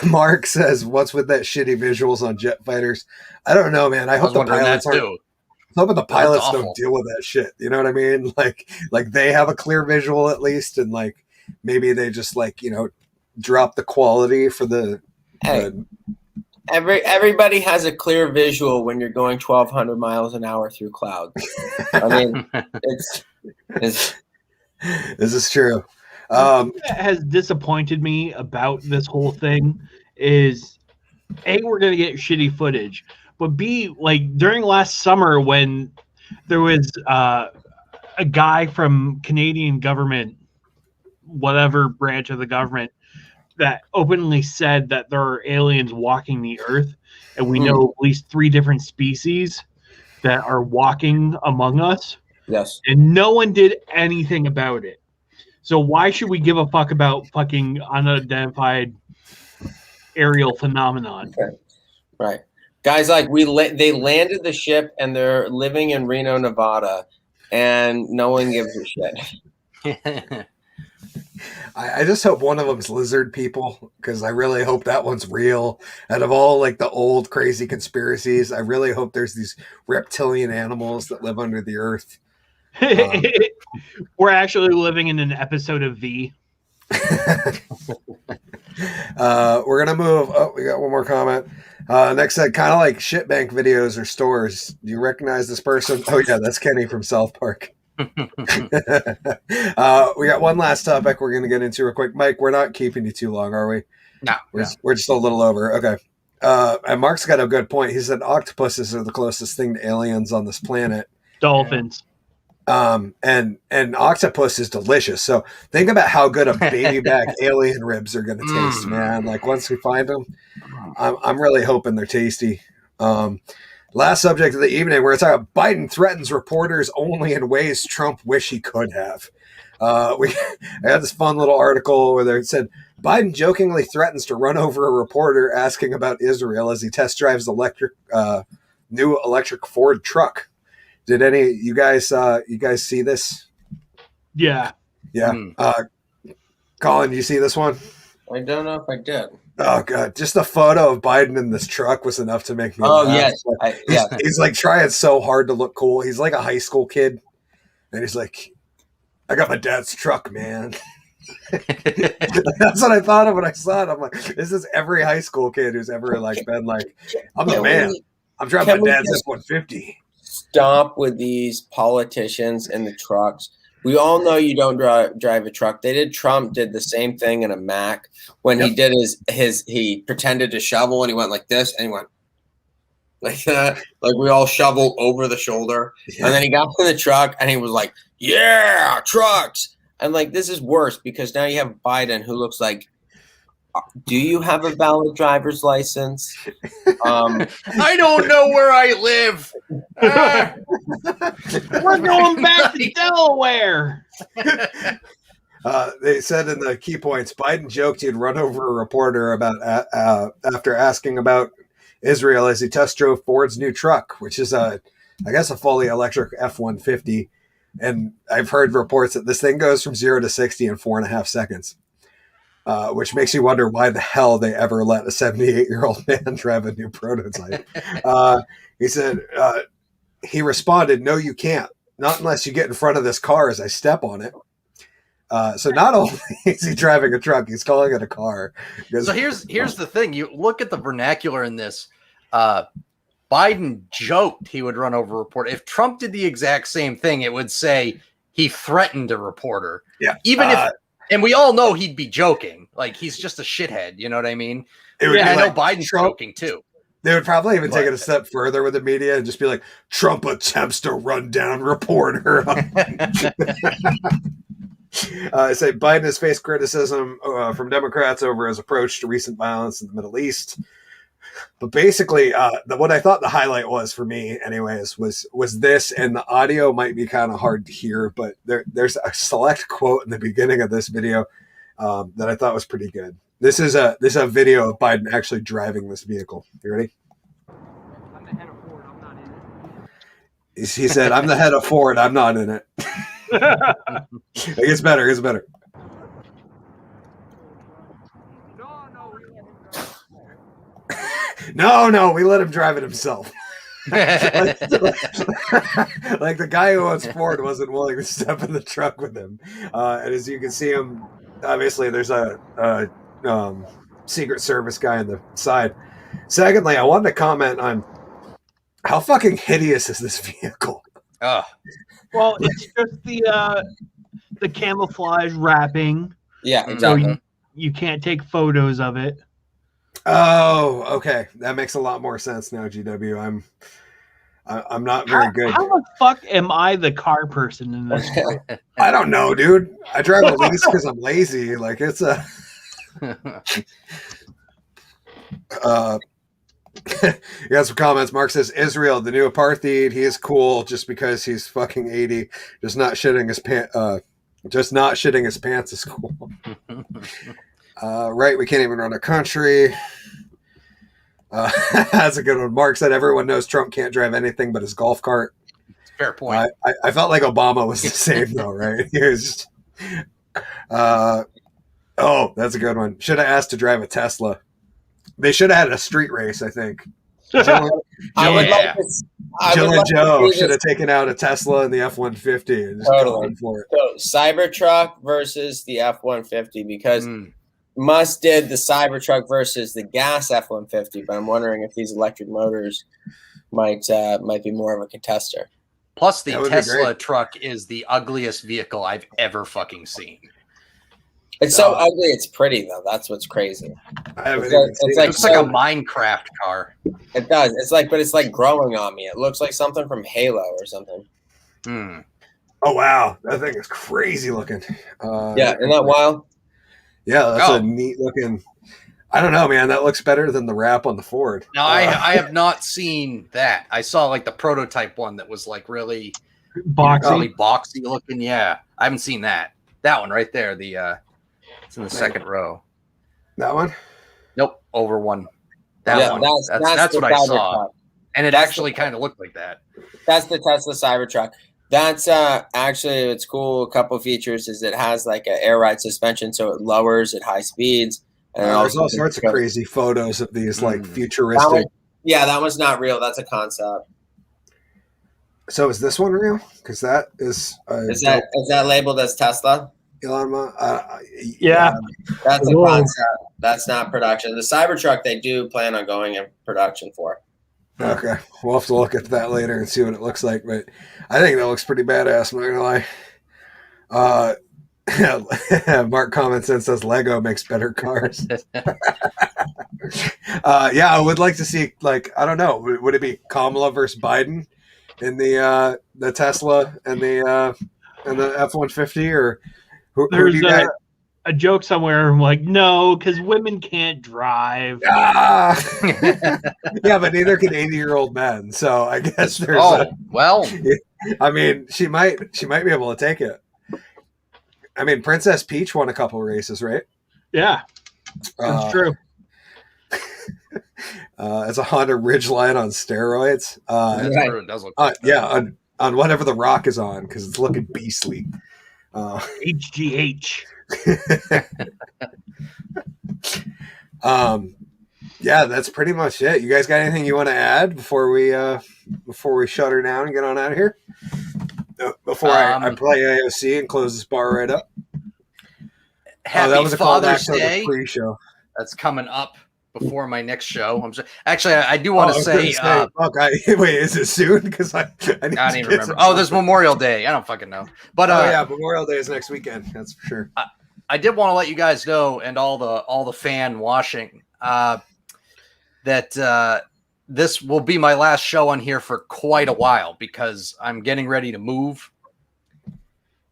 Speaker 1: Mark says, what's with that shitty visuals on jet fighters? I don't know, man. I hope the pilots don't deal with that shit. You know what I mean? Like they have a clear visual at least, and like maybe they just drop the quality for the.
Speaker 5: Hey. Everybody has a clear visual when you're going 1,200 miles an hour through clouds. I mean, it's
Speaker 1: this is true.
Speaker 3: What has disappointed me about this whole thing is A, we're gonna get shitty footage, but B, like during last summer when there was a guy from Canadian government, whatever branch of the government, that openly said that there are aliens walking the earth, and we know at least 3 different species that are walking among us.
Speaker 5: Yes.
Speaker 3: And no one did anything about it. So why should we give a fuck about fucking unidentified aerial phenomenon?
Speaker 5: Okay. Right. Guys, like they landed the ship and they're living in Reno, Nevada, and no one gives a shit.
Speaker 1: I just hope one of them's lizard people, because I really hope that one's real. Out of all like the old crazy conspiracies, I really hope there's these reptilian animals that live under the earth.
Speaker 3: We're actually living in an episode of V.
Speaker 1: We're gonna move. Oh, we got one more comment. Next said, kind of like shitbank videos or stores. Do you recognize this person? Oh yeah, that's Kenny from South Park. We got one last topic we're going to get into real quick. Mike, we're not keeping you too long, are we?
Speaker 4: No.
Speaker 1: We're just a little over. Okay. And Mark's got a good point. He said octopuses are the closest thing to aliens on this planet.
Speaker 3: Dolphins.
Speaker 1: And octopus is delicious. So think about how good a baby back alien ribs are going to taste, man. Like once we find them, I'm really hoping they're tasty. Last subject of the evening, we're talking about Biden threatens reporters only in ways Trump wish he could have. I had this fun little article where it said Biden jokingly threatens to run over a reporter asking about Israel as he test drives new electric Ford truck. Did any you guys see this?
Speaker 3: Yeah.
Speaker 1: Colin, do you see this one?
Speaker 5: I don't know if I did.
Speaker 1: Oh god, just the photo of Biden in this truck was enough to make me laugh.
Speaker 5: Yes.
Speaker 1: He's like trying so hard to look cool. He's like a high school kid, and he's like, I got my dad's truck, man. That's what I thought of when I saw it. I'm like, this is every high school kid who's ever like been like, I'm the man. I'm driving my dad's F-150.
Speaker 5: Stop with these politicians in the trucks. We all know you don't drive a truck. Trump did the same thing in a Mac when he did he pretended to shovel and he went like this and he went like that. Like we all shovel over the shoulder. Yeah. And then he got in the truck and he was like, yeah, trucks. And like, this is worse because now you have Biden who looks like, do you have a valid driver's license?
Speaker 4: I don't know where I live.
Speaker 3: We're going back to Delaware.
Speaker 1: They said in the key points, Biden joked he'd run over a reporter about after asking about Israel as he test drove Ford's new truck, which is I guess a fully electric F-150. And I've heard reports that this thing goes from 0 to 60 in 4.5 seconds, which makes you wonder why the hell they ever let a 78-year-old man drive a new prototype. He said, he responded, "No, you can't. Not unless you get in front of this car as I step on it." So not only is he driving a truck, he's calling it a car.
Speaker 4: So here's the thing. You look at the vernacular in this. Biden joked he would run over a reporter. If Trump did the exact same thing, it would say he threatened a reporter.
Speaker 1: Yeah.
Speaker 4: Even if, and we all know he'd be joking. Like he's just a shithead. You know what I mean?
Speaker 1: I
Speaker 4: know Biden's joking too.
Speaker 1: They would probably even take it a step further with the media and just be like, Trump attempts to run down reporter. I say Biden has faced criticism from Democrats over his approach to recent violence in the Middle East. But basically, what I thought the highlight was for me, anyways, was this, and the audio might be kind of hard to hear, but there's a select quote in the beginning of this video that I thought was pretty good. This is a video of Biden actually driving this vehicle. You ready?
Speaker 3: I'm the head of Ford. I'm not in it.
Speaker 1: He said, "I'm the head of Ford. I'm not in it." It gets better. It gets better. No, we let him drive it himself. Like the guy who owns Ford wasn't willing to step in the truck with him. And as you can see him, obviously there's a Secret Service guy on the side. Secondly, I wanted to comment on how fucking hideous is this vehicle.
Speaker 4: Oh.
Speaker 3: Well, it's just the camouflage wrapping.
Speaker 5: Yeah, exactly.
Speaker 3: So you can't take photos of it.
Speaker 1: Oh, okay. That makes a lot more sense now, GW. I'm not very good.
Speaker 3: How the fuck am I the car person in this?
Speaker 1: I don't know, dude. I drive a lease because I'm lazy. Like it's a. You got some comments. Mark says Israel, the new apartheid. He is cool just because he's fucking 80. Just not shitting his pants is cool. Right, we can't even run a country. That's a good one. Mark said everyone knows Trump can't drive anything but his golf cart.
Speaker 4: Fair point.
Speaker 1: I felt like Obama was the same though, right? He was just, oh, that's a good one. Should have asked to drive a Tesla. They should have had a street race, I think. Jill and Joe should have taken out a Tesla and the F-150 and just gone for it.
Speaker 5: So Cybertruck versus the F-150 because Musk did the Cybertruck versus the gas F-150, but I'm wondering if these electric motors might be more of a contester.
Speaker 4: Plus, the Tesla truck is the ugliest vehicle I've ever fucking seen.
Speaker 5: It's so ugly, it's pretty though. That's what's crazy.
Speaker 4: It looks like a Minecraft car.
Speaker 5: It does. But it's like growing on me. It looks like something from Halo or something.
Speaker 1: Oh wow, that thing is crazy looking.
Speaker 5: Yeah, isn't that wild?
Speaker 1: Yeah, that's a neat looking. I don't know, man. That looks better than the wrap on the Ford.
Speaker 4: No, I have not seen that. I saw like the prototype one that was like really boxy looking. Yeah, I haven't seen that. That one right there. It's in the second row.
Speaker 1: That one?
Speaker 4: Nope, over one. That one. That's what I saw. And it actually kind of looked like that.
Speaker 5: That's the Tesla Cybertruck. That's actually, it's cool. A couple features is it has like an air ride suspension, so it lowers at high speeds. And
Speaker 1: there's all sorts of crazy photos of these like futuristic.
Speaker 5: That one's not real. That's a concept.
Speaker 1: So is this one real? Because that is.
Speaker 5: Is that labeled as Tesla?
Speaker 1: Elon Musk?
Speaker 3: Yeah.
Speaker 5: That's a concept. That's not production. The Cybertruck they do plan on going in production for.
Speaker 1: Okay, we'll have to look at that later and see what it looks like. But I think that looks pretty badass. I'm not gonna lie. Mark comments and says Lego makes better cars. Yeah, I would like to see, like, I don't know, would it be Kamala versus Biden in the Tesla and the F-150, or who do
Speaker 3: There's
Speaker 1: you guys?
Speaker 3: a joke somewhere. I'm like, no, because women can't drive.
Speaker 1: Ah! Yeah, but neither can 80-year-old men. So I guess there's.
Speaker 4: Well.
Speaker 1: I mean, she might be able to take it. I mean, Princess Peach won a couple races, right?
Speaker 3: Yeah, that's true.
Speaker 1: It's a Honda Ridgeline on steroids.
Speaker 4: That's true. It does look like
Speaker 1: yeah, on whatever the Rock is on, because it's looking beastly.
Speaker 3: HGH.
Speaker 1: Yeah, that's pretty much it. You guys got anything you want to add before we shut her down and get on out of here? Before I play AOC and close this bar right up.
Speaker 4: Happy
Speaker 1: that was a
Speaker 4: Father's
Speaker 1: callback to
Speaker 4: Day.
Speaker 1: the pre-show.
Speaker 4: That's coming up before my next show. Actually, I do want to say.
Speaker 1: Wait, is it soon? Because I
Speaker 4: don't even remember. Oh, there's Memorial Day. I don't fucking know. But
Speaker 1: yeah, Memorial Day is next weekend. That's for sure.
Speaker 4: I did want to let you guys know, and all the fan washing, that this will be my last show on here for quite a while, because I'm getting ready to move,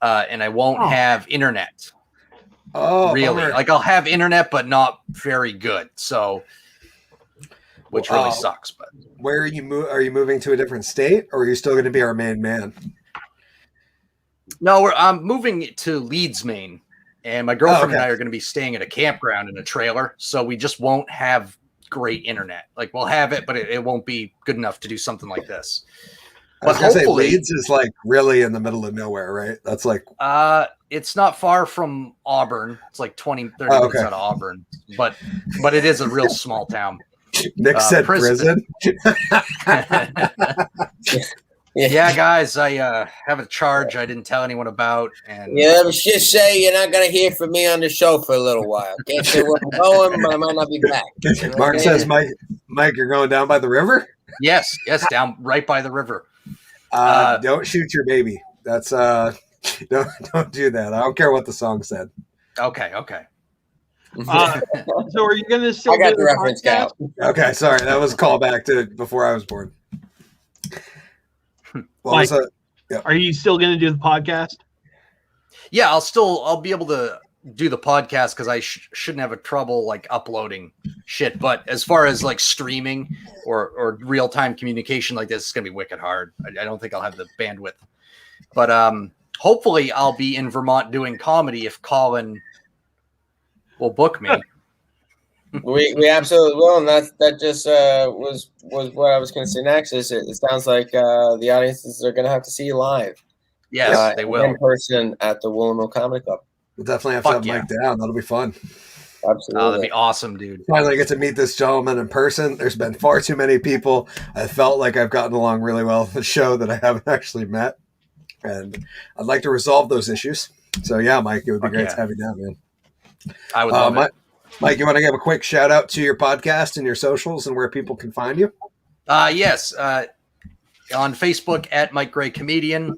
Speaker 4: and I won't have internet.
Speaker 1: Oh,
Speaker 4: really?
Speaker 1: bummer.
Speaker 4: Like, I'll have internet, but not very good. So, which really sucks. But
Speaker 1: where are you Are you moving to a different state, or are you still going to be our main man?
Speaker 4: No, I'm moving to Leeds, Maine, and my girlfriend and I are going to be staying at a campground in a trailer. So we just won't have great internet. Like, we'll have it, but it won't be good enough to do something like this.
Speaker 1: But hopefully, Leeds is like really in the middle of nowhere, right? That's like
Speaker 4: it's not far from Auburn. It's like 30 minutes out of Auburn, but it is a real small town.
Speaker 1: Nick said prison.
Speaker 4: Yeah, guys, I have a charge I didn't tell anyone about, and
Speaker 5: let's just say you're not gonna hear from me on the show for a little while. Can't say where I'm going, but I might not be back.
Speaker 1: Mark says, Mike, you're going down by the river?
Speaker 4: Yes, down right by the river.
Speaker 1: Don't shoot your baby. That's don't do that. I don't care what the song said.
Speaker 4: Okay.
Speaker 3: So are you going to still
Speaker 5: I got
Speaker 3: do
Speaker 5: the reference
Speaker 3: podcast?
Speaker 5: out.
Speaker 1: Okay, sorry. That was a callback to before I was born.
Speaker 3: Mike, are you still going to do the podcast?
Speaker 4: Yeah, I'll be able to do the podcast, because I shouldn't have a trouble like uploading shit. But as far as like streaming or real-time communication like this, it's gonna be wicked hard. I don't think I'll have the bandwidth. But hopefully I'll be in Vermont doing comedy if Collen will book me.
Speaker 5: We absolutely will, and that just was what I was going to say next. Is it sounds like the audiences are going to have to see you live.
Speaker 4: Yes, they will
Speaker 5: in person at the Woolen Comedy Club.
Speaker 1: We'll definitely have to have Mike down. That'll be fun.
Speaker 5: Absolutely.
Speaker 4: Oh, that'd be awesome, dude.
Speaker 1: Finally get to meet this gentleman in person. There's been far too many people. I felt like I've gotten along really well with the show that I haven't actually met, and I'd like to resolve those issues. So yeah, Mike, it would be great to have you down, man.
Speaker 4: I would love it.
Speaker 1: Mike, you want to give a quick shout out to your podcast and your socials and where people can find you?
Speaker 4: Yes. On Facebook at Mike Gray Comedian.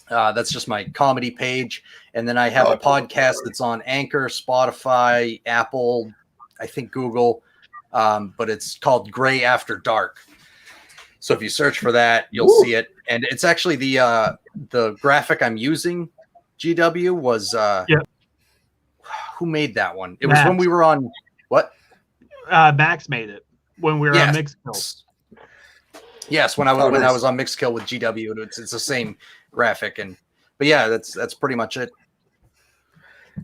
Speaker 4: That's just my comedy page. And then I have a podcast that's on Anchor, Spotify, Apple, I think Google, but it's called Gray After Dark. So if you search for that, you'll see it. And it's actually the graphic I'm using, GW, was who made that one? It was when we were on what?
Speaker 3: Max made it when we were on Mixkill.
Speaker 4: Yes, when I was on Mixkill with GW, it's the same graphic, but yeah, that's pretty much it.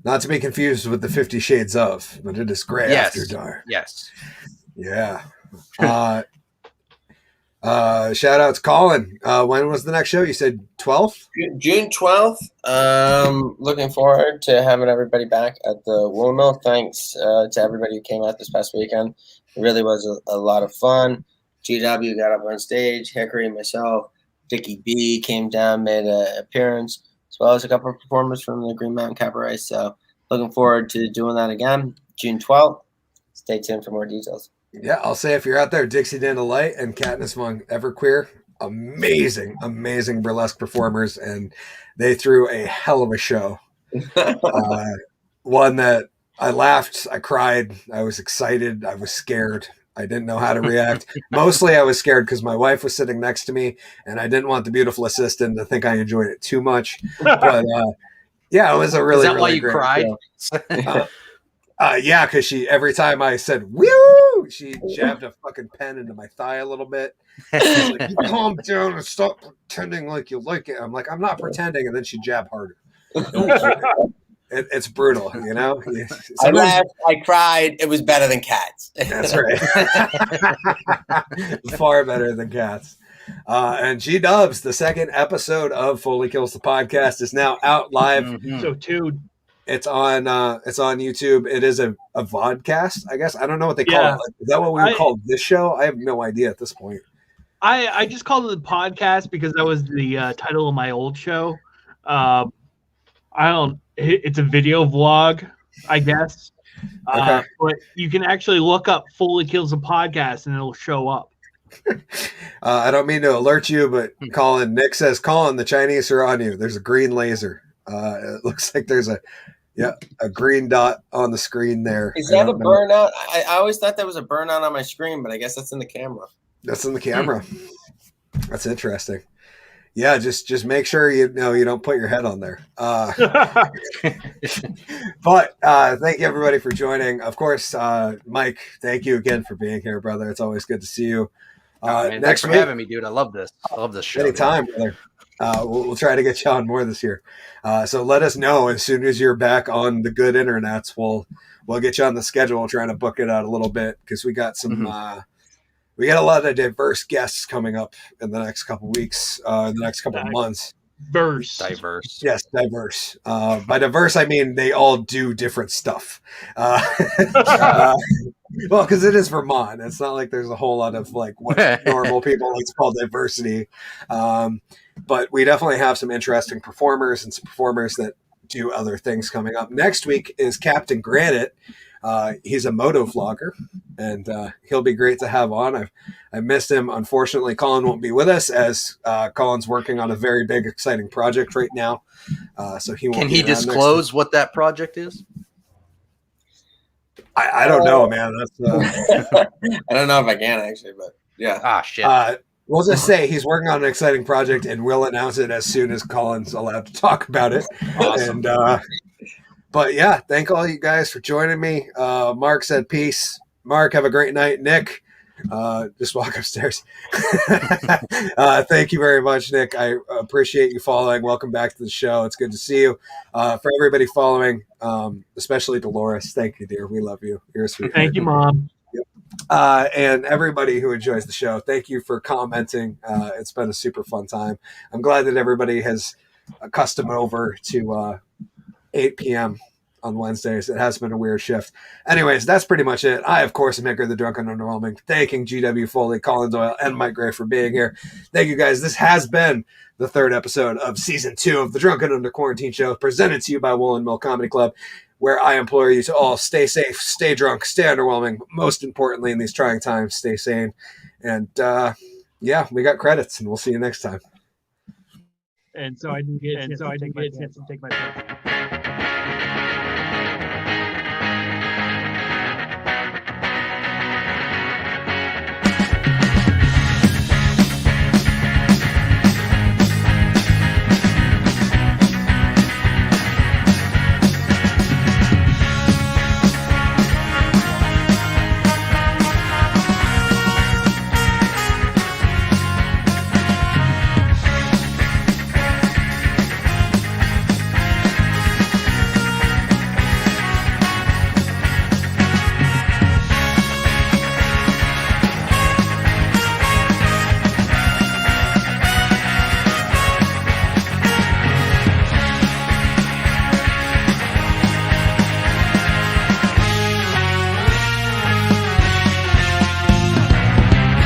Speaker 1: Not to be confused with the 50 Shades of, but it is Gray After Dark.
Speaker 4: Yes.
Speaker 1: Yeah. Shout out to Collen. When was the next show? You said 12th?
Speaker 5: June 12th. Looking forward to having everybody back at the Woolen Mill. Thanks to everybody who came out this past weekend. It really was a lot of fun. GW got up on stage. Hickory and myself. Dickie B came down, made an appearance, as well as a couple of performers from the Green Mountain Cabaret. So looking forward to doing that again, June 12th. Stay tuned for more details.
Speaker 1: Yeah, I'll say if you're out there, Dixie Dan Delight and Katniss Among Everqueer, amazing, amazing burlesque performers, and they threw a hell of a show. One that I laughed, I cried, I was excited, I was scared. I didn't know how to react. Mostly I was scared because my wife was sitting next to me, and I didn't want the beautiful assistant to think I enjoyed it too much. But yeah, it was a really,
Speaker 4: Is that
Speaker 1: really
Speaker 4: why you
Speaker 1: great
Speaker 4: cried?
Speaker 1: show. Yeah, because she, every time I said "woo," she jabbed a fucking pen into my thigh a little bit. She's like, "You calm down and stop pretending like you like it." I'm like, "I'm not pretending," and then she jabbed harder. It's brutal, you know.
Speaker 5: I laughed, I cried. It was better than Cats.
Speaker 1: That's right. Far better than Cats. And G-Dubs, the second episode of Foley Kills the Podcast, is now out live.
Speaker 4: Mhm.
Speaker 3: So, dude,
Speaker 1: It's on YouTube. It is a vodcast, I guess. I don't know what they call it. Like, is that what we would call this show? I have no idea at this point.
Speaker 3: I just called it the podcast because that was the title of my old show. It's a video vlog, I guess.
Speaker 1: Okay.
Speaker 3: But you can actually look up Foley Kills a Podcast and it'll show up.
Speaker 1: I don't mean to alert you, but Nick says, Collen, the Chinese are on you. There's a green laser. It looks like there's a green dot on the screen there.
Speaker 5: Is that a burnout? I always thought that was a burnout on my screen, but I guess that's in the camera.
Speaker 1: That's in the camera. That's interesting. Yeah, just make sure you don't put your head on there. But thank you everybody for joining. Of course, Mike, thank you again for being here, brother. It's always good to see you.
Speaker 4: Thanks for having me, dude. I love this. I love this show.
Speaker 1: Anytime, brother. We'll try to get you on more this year. So let us know as soon as you're back on the good internets. We'll get you on the schedule. We're trying to book it out a little bit because we got some. We got a lot of diverse guests coming up in the next couple weeks, in the next couple of months.
Speaker 4: Diverse.
Speaker 1: Yes, diverse. By diverse, I mean they all do different stuff. Well, because it is Vermont. It's not like there's a whole lot of like what normal people like to call diversity. But we definitely have some interesting performers and some performers that do other things coming up. Next week is Captain Granite. He's a moto vlogger, and he'll be great to have on. I missed him. Unfortunately, Collen won't be with us as Collen's working on a very big, exciting project right now. So he won't.
Speaker 4: Can he disclose what that project is?
Speaker 1: I don't know, man. That's
Speaker 5: I don't know if I can actually, but yeah.
Speaker 4: Ah, shit.
Speaker 1: We'll just say he's working on an exciting project, and we'll announce it as soon as Collen's allowed to talk about it.
Speaker 4: Awesome.
Speaker 1: And but yeah, thank all you guys for joining me. Mark said peace. Mark, have a great night. Nick, just walk upstairs. Thank you very much, Nick. I appreciate you following. Welcome back to the show. It's good to see you. For everybody following, especially Dolores, thank you, dear. We love you. You're a sweetheart.
Speaker 3: Thank you, Mom.
Speaker 1: And everybody who enjoys the show, thank you for commenting. It's been a super fun time. I'm glad that everybody has accustomed over to 8 p.m. on Wednesdays. It has been a weird shift. Anyways, that's pretty much it. I, of course, am Hickory the Drunk and Underwhelming, thanking GW Foley, Collen Doyle, and Mike Gray for being here. Thank you, guys. This has been the third episode of Season 2 of the Drunken Under Quarantine Show, presented to you by Woolen Mill Comedy Club, where I implore you to all stay safe, stay drunk, stay underwhelming. Most importantly, in these trying times, stay sane. And yeah, we got credits, and we'll see you next time.
Speaker 3: And so I didn't get a chance to take my